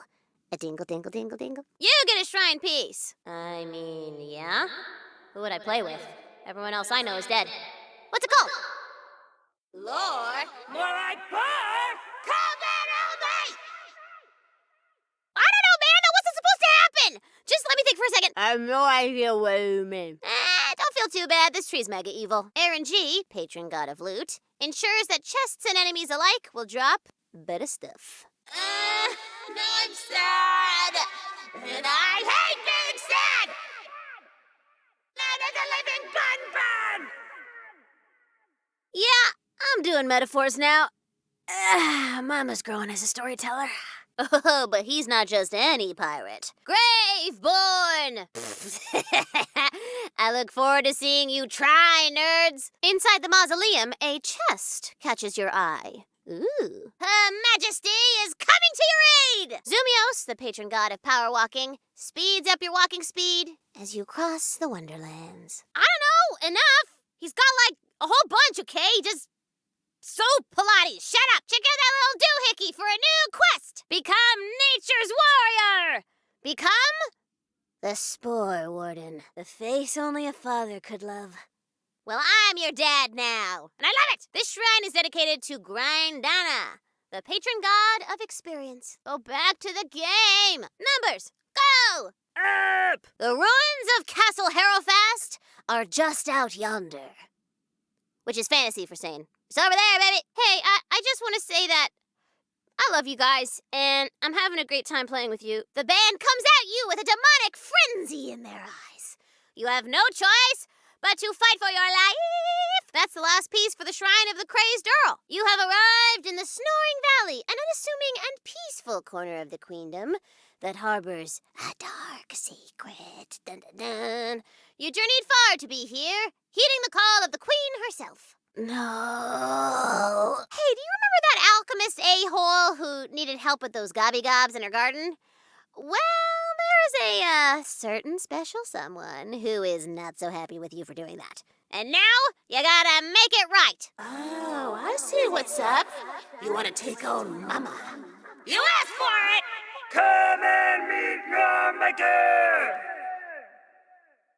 A dingle, dingle, dingle, dingle. You get a shrine piece. I mean, yeah? Who would I play with? Everyone else I know is dead. What's it called? Lore? More like bar! Come at me! I don't know, man. That wasn't supposed to happen. Just let me think for a second. I have no idea what you mean. Don't feel too bad. This tree's mega evil. Aaron G, patron god of loot, ensures that chests and enemies alike will drop better stuff. No, I'm sad. And I hate being sad! is a living bun! Yeah, I'm doing metaphors now. Mama's growing as a storyteller. Oh, but he's not just any pirate. Graveborn! I look forward to seeing you try, nerds. Inside the mausoleum, a chest catches your eye. Ooh. Her Majesty is coming to your aid! Zumios, the patron god of power walking, speeds up your walking speed as you cross the Wonderlands. I don't know, enough! He's got like a whole bunch, okay? Just so Pilates, shut up! Check out that little doohickey for a new quest! Become nature's warrior! Become the Spore Warden, the face only a father could love. Well, I'm your dad now, and I love it! This shrine is dedicated to Grindana, the patron god of experience. Go back to the game! Numbers, go! Up! The ruins of Castle Harrowfast are just out yonder. Which is fantasy for saying, it's over there, baby! Hey, I just want to say that I love you guys, and I'm having a great time playing with you. The band comes at you with a demonic frenzy in their eyes. You have no choice but to fight for your life. That's the last piece for the Shrine of the Crazed Earl. You have arrived in the Snoring Valley, an unassuming and peaceful corner of the queendom that harbors a dark secret. Dun, dun, dun. You journeyed far to be here, heeding the call of the queen herself. No. Hey, do you remember that alchemist a-hole who needed help with those gobby-gobs in her garden? Well, there is a certain special someone who is not so happy with you for doing that. And now, you gotta make it right. Oh, I see what's up. You want to take on Mama. You asked for it! Come and meet your maker!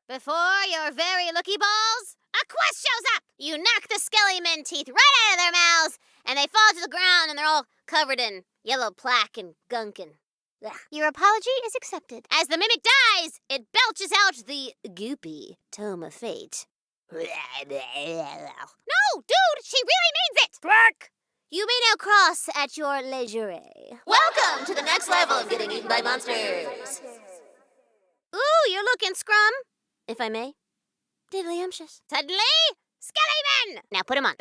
Before your very looky balls, a quest shows up! You knock the skelly-men teeth right out of their mouths, and they fall to the ground, and they're all covered in yellow plaque and gunk and... Ugh. Your apology is accepted. As the mimic dies, it belches out the goopy Tome of Fate. No, dude, she really means it! Quack! You may now cross at your leisure. Welcome to the next level of getting eaten by monsters. Ooh, you're looking scrum, if I may. Diddly-umptious. Suddenly, skelly-men! Now put 'em on.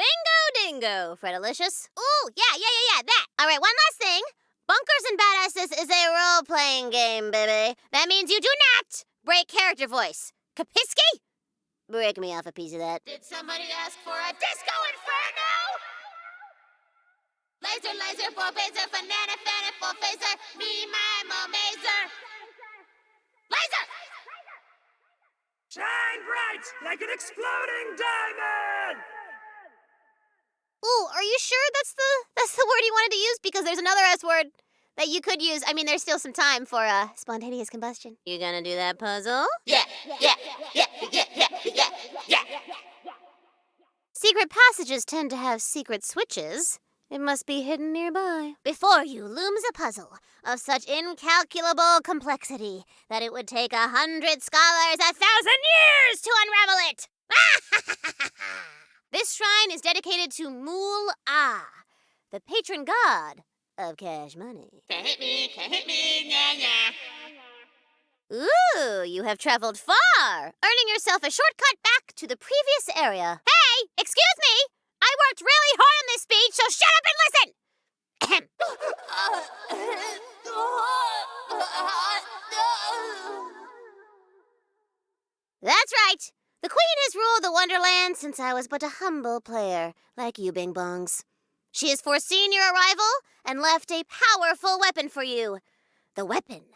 Dingo, Fredalicious. Ooh, yeah, that. All right, one last thing. Bunkers and Badasses is a role-playing game, baby. That means you do not break character voice. Kapiski? Break me off a piece of that. Did somebody ask for a disco inferno? Laser, for baser, banana, fanny, for phaser, me, my, mo, mazer. Laser! Shine bright like an exploding diamond! Ooh, are you sure that's the word you wanted to use? Because there's another S word that you could use. I mean, there's still some time for spontaneous combustion. You gonna do that puzzle? Yeah. Secret passages tend to have secret switches. It must be hidden nearby. Before you looms a puzzle of such incalculable complexity that it would take 100 scholars 1,000 years to unravel it. This shrine is dedicated to Mool-Ah, the patron god of cash money. Can't hit me, nah. Ooh, you have traveled far, earning yourself a shortcut back to the previous area. Hey, excuse me! I worked really hard on this speech, so shut up and listen! That's right. The Queen has ruled the Wonderland since I was but a humble player, like you bing-bongs. She has foreseen your arrival and left a powerful weapon for you. The weapon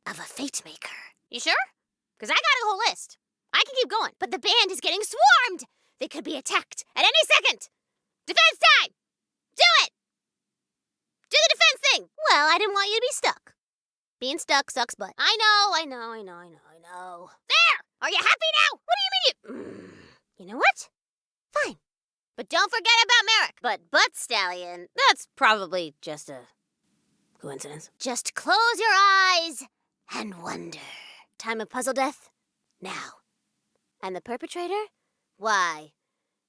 of a fate maker. You sure? Because I got a whole list. I can keep going, but the band is getting swarmed. They could be attacked at any second. Defense time! Do it! Do the defense thing! Well, I didn't want you to be stuck. Being stuck sucks butt. I know. There! Are you happy now? What do you mean you know what? Fine. But don't forget about Merrick. But Butt Stallion, that's probably just a coincidence. Just close your eyes and wonder. Time of puzzle death? Now. And the perpetrator? Why,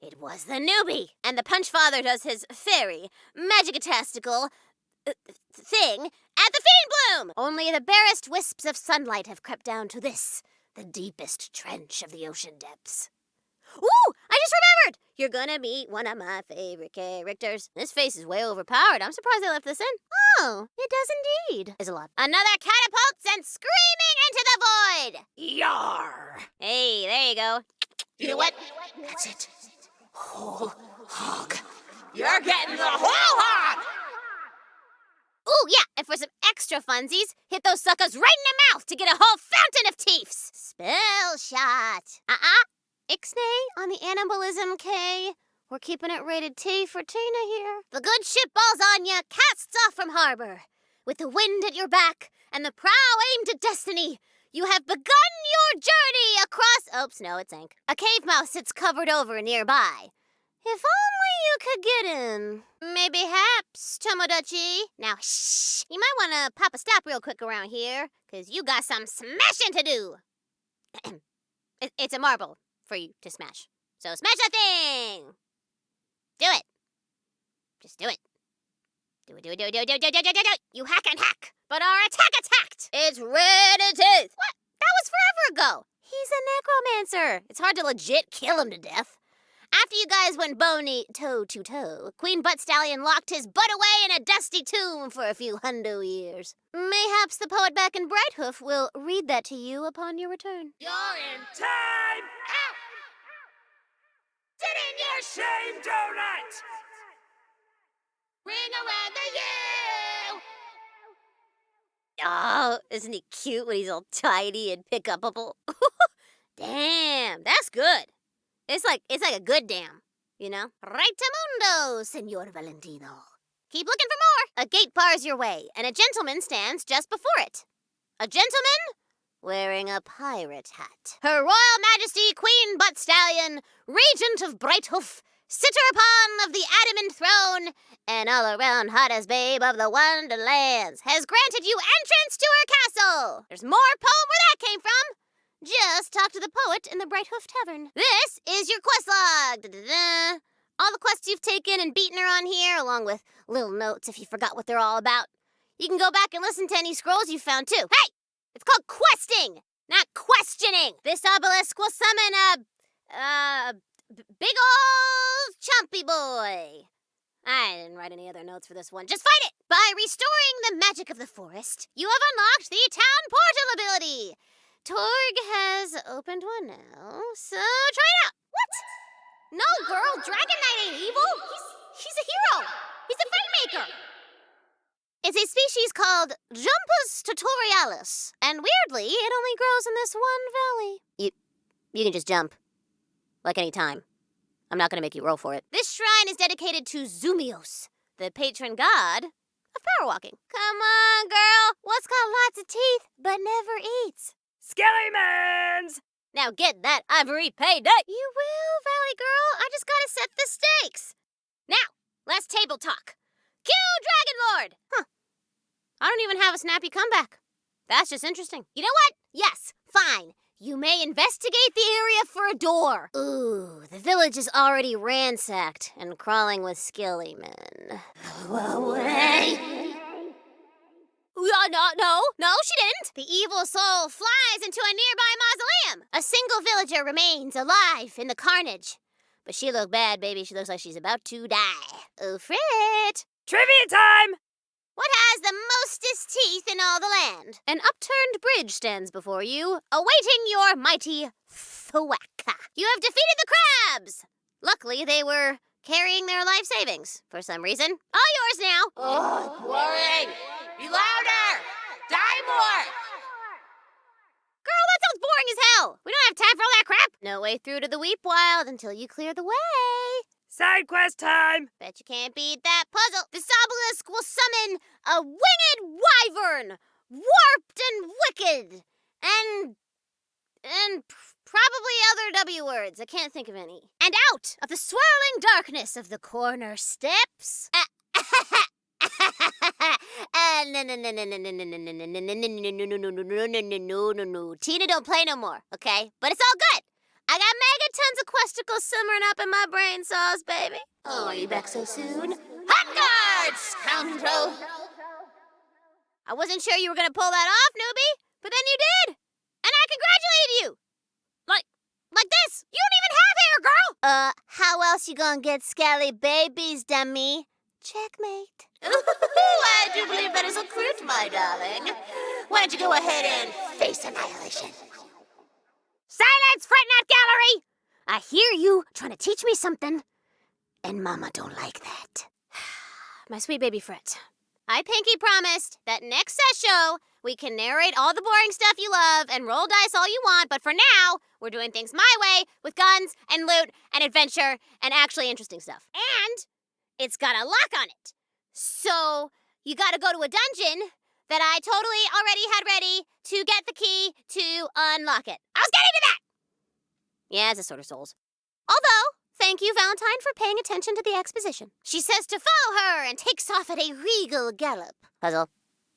it was the newbie. And the Punch Father does his fairy, magic-tastical thing at the Fiend Bloom. Only the barest wisps of sunlight have crept down to this, the deepest trench of the ocean depths. Ooh, I just remembered! You're gonna meet one of my favorite characters. This face is way overpowered. I'm surprised they left this in. Oh, it does indeed. Is a lot. Another catapult sent screaming into the void! Yar! Hey, there you go. You know what? That's it. Whole hog. You're getting the whole hog! Ooh, yeah, and for some extra funsies, hit those suckers right in the mouth to get a whole fountain of teefs. Spell shot. Ixnay on the animalism K. We're keeping it rated T for Tina here. The good ship Balzania casts off from harbor. With the wind at your back and the prow aimed at destiny, you have begun your journey across... Oops, no, it sank. A cave mouse sits covered over nearby. If only you could get in. Maybe haps, Tomodachi. Now, shh. You might want to pop a stop real quick around here, because you got some smashing to do. It's a marble for you to smash. So smash that thing! Do it. Just do it. Do it. You hack and hack, but our attack attacked. It's ready to... What? That was forever ago. He's a necromancer. It's hard to legit kill him to death. After you guys went bony toe to toe, Queen Butt Stallion locked his butt away in a dusty tomb for a few hundo years. Mayhaps the poet back in Brighthoof will read that to you upon your return. You're in time! Ow! Sit in your shame donut! Ring around the U! Oh, isn't he cute when he's all tidy and pick-upable? Damn, that's good. It's like a good damn, you know? Rightamundo, Senor Valentino. Keep looking for more. A gate bars your way, and a gentleman stands just before it. A gentleman wearing a pirate hat. Her Royal Majesty Queen Butt Stallion, Regent of Brighthoof, sitter upon of the adamant throne, and all-around hottest babe of the Wonderlands, has granted you entrance to her castle. There's more poem where that came from. Just talk to the poet in the Brighthoof Tavern. This is your quest log. Da-da-da. All the quests you've taken and beaten her on here, along with little notes if you forgot what they're all about. You can go back and listen to any scrolls you found, too. Hey! It's called questing, not questioning. This obelisk will summon a big old chumpy boy. I didn't write any other notes for this one. Just fight it! By restoring the magic of the forest, you have unlocked the town portal ability. Torg has opened one now, so try it out. What? No, girl, Dragon Knight ain't evil. He's a hero. He's a fate maker. It's a species called Jumpus tutorialis, and weirdly, it only grows in this one valley. You can just jump, like any time. I'm not going to make you roll for it. This shrine is dedicated to Zumios, the patron god of power walking. Come on, girl. What's got lots of teeth but never eats? Skellymans! Now get that ivory payday! You will, Valley Girl. I just gotta set the stakes. Now, let's table talk. Cue Dragon Lord! Huh. I don't even have a snappy comeback. That's just interesting. You know what? Yes, fine. You may investigate the area for a door. Ooh, the village is already ransacked and crawling with skillymen. Away! No, she didn't. The evil soul flies into a nearby mausoleum. A single villager remains alive in the carnage. But she look bad, baby. She looks like she's about to die. Oh, Frit! Trivia time! What has the mostest teeth in all the land? An upturned bridge stands before you, awaiting your mighty thwack. You have defeated the crabs! Luckily, they were carrying their life savings for some reason. All yours now. Oh, boring! Be louder! Die more! Girl, that sounds boring as hell. We don't have time for all that crap. No way through to the Weep Wild until you clear the way. Side quest time! Bet you can't beat that puzzle. This obelisk will summon a winged wyvern, warped and wicked, and probably other W words. I can't think of any. And out of the swirling darkness of the corner steps... No. Tina don't play no more, okay? But it's all good. I got mega tons of questicles simmering up in my brain sauce, baby. Oh, are you back so soon? Hot guard, scoundrel! I wasn't sure you were gonna pull that off, newbie, but then you did. And I congratulated you! Like this! You don't even have hair, girl! How else you gonna get scally babies, dummy? Checkmate. I do believe that is a crit, my darling. Why don't you go ahead and face annihilation? Silence, fretnut gallery! I hear you trying to teach me something, and Mama don't like that. My sweet baby Fret, I pinky promised that next show we can narrate all the boring stuff you love and roll dice all you want, but for now, we're doing things my way with guns and loot and adventure and actually interesting stuff. And it's got a lock on it. So you gotta go to a dungeon that I totally already had ready to get the key to unlock it. I was getting to that! Yeah, it's a sort of Souls. Although, thank you, Valentine, for paying attention to the exposition. She says to follow her and takes off at a regal gallop. Puzzle.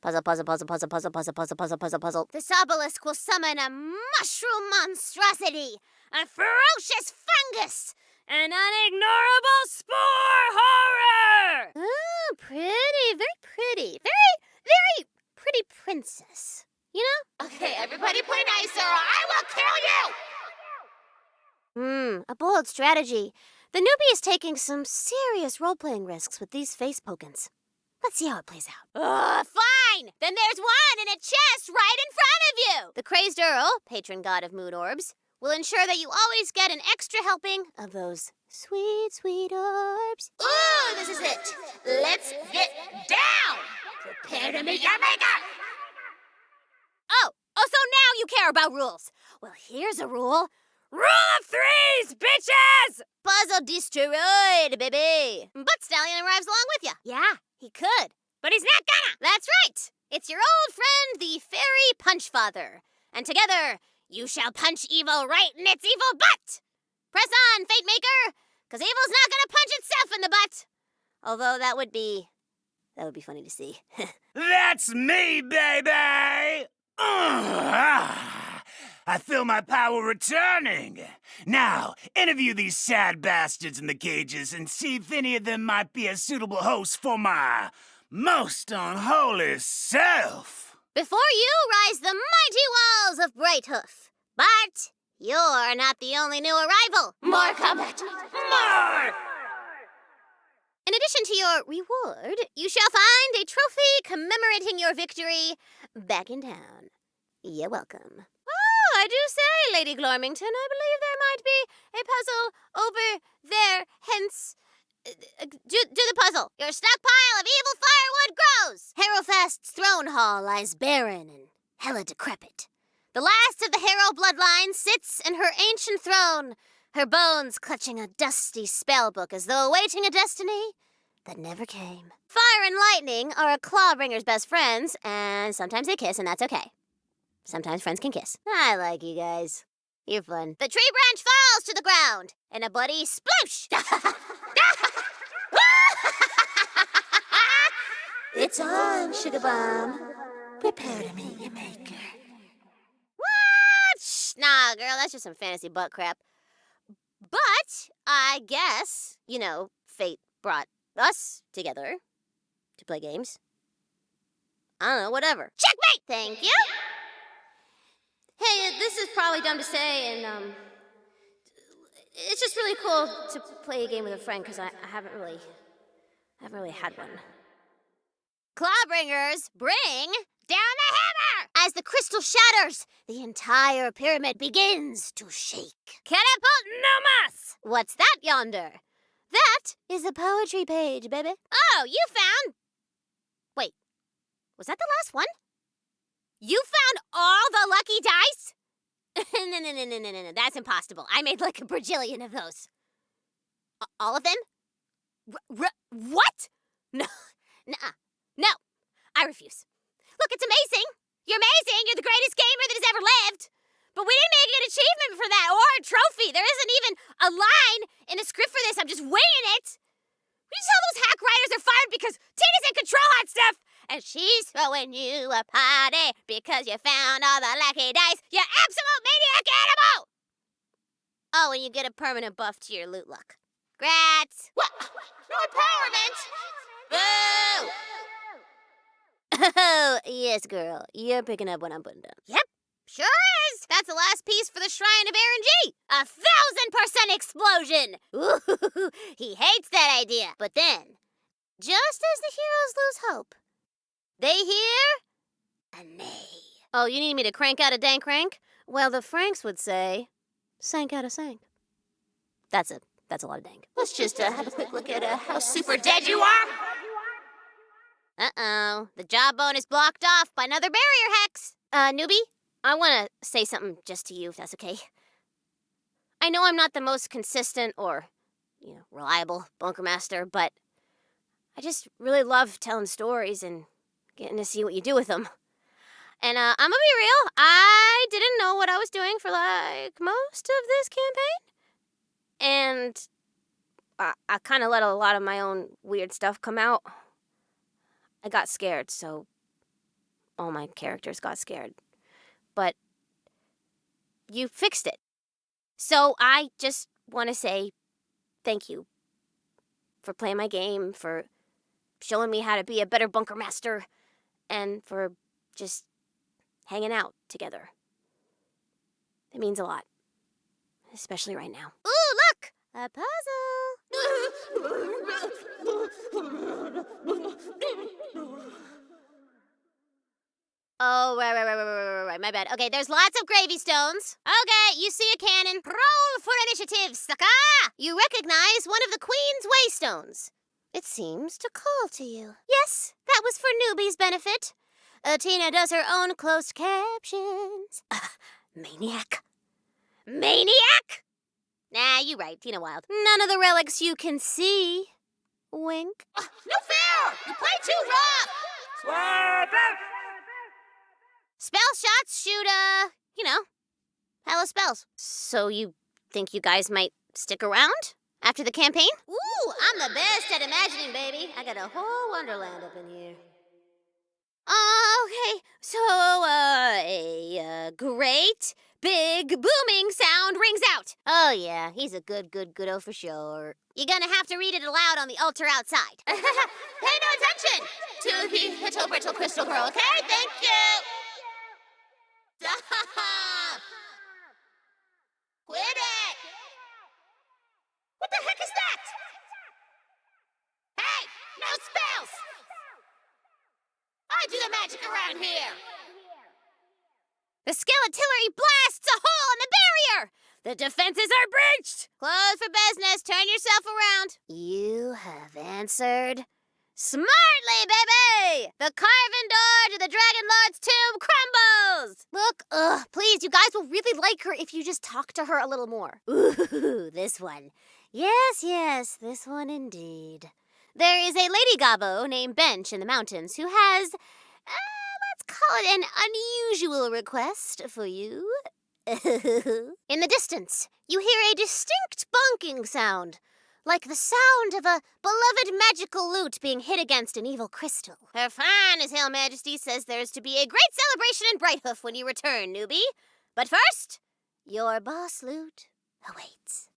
Puzzle, puzzle, puzzle, puzzle, puzzle, puzzle, puzzle, puzzle, puzzle, puzzle. This obelisk will summon a mushroom monstrosity, a ferocious fungus, an unignorable spore horror! Oh, pretty, very pretty. Very pretty princess. You know? Okay, everybody play nicer or I will kill you! A bold strategy. The newbie is taking some serious role-playing risks with these face pokins. Let's see how it plays out. Fine! Then there's one in a chest right in front of you! The crazed Earl, patron god of mood orbs, will ensure that you always get an extra helping of those sweet, sweet orbs. Ooh, this is it. Let's get down! Prepare to meet your maker! Oh, so now you care about rules. Well, here's a rule. Rule of threes, bitches! Puzzle destroyed, baby. But Stallion arrives along with you. Yeah, he could. But he's not gonna. That's right. It's your old friend, the Fairy Punchfather. And together, you shall punch evil right in its evil butt. Press on, Fate Maker, because evil's not gonna punch itself in the butt. Although that would be funny to see. That's me, baby! I feel my power returning. Now, interview these sad bastards in the cages and see if any of them might be a suitable host for my most unholy self. Before you rise the mighty walls of Brighthoof. But you're not the only new arrival. More combat! More! In addition to your reward, you shall find a trophy commemorating your victory back in town. You're welcome. Oh, I do say, Lady Glormington, I believe there might be a puzzle over there, hence... Do the puzzle. Your stockpile of evil firewood grows. Harrowfast's throne hall lies barren and hella decrepit. The last of the Harrow bloodline sits in her ancient throne, her bones clutching a dusty spellbook as though awaiting a destiny that never came. Fire and lightning are a Clawbringer's best friends, and sometimes they kiss, and that's okay. Sometimes friends can kiss. I like you guys. You're fun. The tree branch falls to the ground, and a bloody sploosh! It's on, Sugar Bomb. Prepare to meet your maker. What? Shh, nah, girl, that's just some fantasy butt crap. But I guess, fate brought us together to play games. I don't know, whatever. Checkmate! Thank you! Hey, this is probably dumb to say, and, it's just really cool to play a game with a friend, because I haven't really had one. Clawbringers, bring down the hammer! As the crystal shatters, the entire pyramid begins to shake. Catapult nomas! What's that yonder? That is a poetry page, baby. Oh, you found... Wait, was that the last one? You found all the lucky dice? No, that's impossible. I made like a bajillion of those. All of them? What? No, nuh-uh. No, I refuse. Look, it's amazing. You're amazing. You're the greatest gamer that has ever lived. But we didn't make an achievement for that or a trophy. There isn't even a line in a script for this. I'm just winging it. We just tell those hack writers are fired because Tina's in control on stuff. And she's throwing you a party because you found all the lucky dice. You absolute maniac animal! Oh, and you get a permanent buff to your loot luck. Grats. What? No empowerment? Boo! Oh, yes, girl. You're picking up what I'm putting down. Yep, Sure is! That's the last piece for the Shrine of RNG! 1,000% explosion! Ooh, he hates that idea. But then, just as the heroes lose hope, they hear a neigh. Oh, you need me to crank out a dank crank? Well, the Franks would say, sank out a sank. That's a lot of dank. Let's just have a quick look at how super dead you are. Uh-oh, the jawbone is blocked off by another barrier hex. Newbie, I want to say something just to you, if that's okay. I know I'm not the most consistent or, reliable bunker master, but I just really love telling stories and getting to see what you do with them. And I'm gonna be real, I didn't know what I was doing for, most of this campaign. And I kind of let a lot of my own weird stuff come out. I got scared, so all my characters got scared. But you fixed it. So I just want to say thank you for playing my game, for showing me how to be a better bunker master, and for just hanging out together. It means a lot, especially right now. Ooh, look! A puzzle! Oh, right, my bad. Okay, there's lots of gravy stones. Okay, you see a cannon. Roll for initiative, sucker! You recognize one of the Queen's Waystones. It seems to call to you. Yes, that was for newbies' benefit. Tina does her own closed captions. Maniac. Maniac? Nah, you right, Tina Wild. None of the relics you can see. Wink. No fair! You play too rough! Swerve! Spell shots shoot, hella spells. So you think you guys might stick around after the campaign? Ooh, I'm the best at imagining, baby. I got a whole Wonderland up in here. Okay, so, a great big booming sound rings out. Oh, yeah, he's a good-o for sure. You're gonna have to read it aloud on the altar outside. Pay no attention to the little brittle crystal girl, okay? Thank you! Stop! Quit it! What the heck is that? Hey, no spells! I do the magic around here! The skeletilary blasts a hole in the barrier! The defenses are breached! Close for business, turn yourself around. You have answered smartly, baby! The carven door to the Dragon Lord's tomb crumbles! Look, please, you guys will really like her if you just talk to her a little more. Ooh, this one. Yes, this one indeed. There is a Lady Gobbo named Bench in the mountains who has, let's call it an unusual request for you. In the distance, you hear a distinct bonking sound, like the sound of a beloved magical lute being hit against an evil crystal. Her Finest Hail Majesty says there's to be a great celebration in Brighthoof when you return, newbie. But first, your boss lute awaits.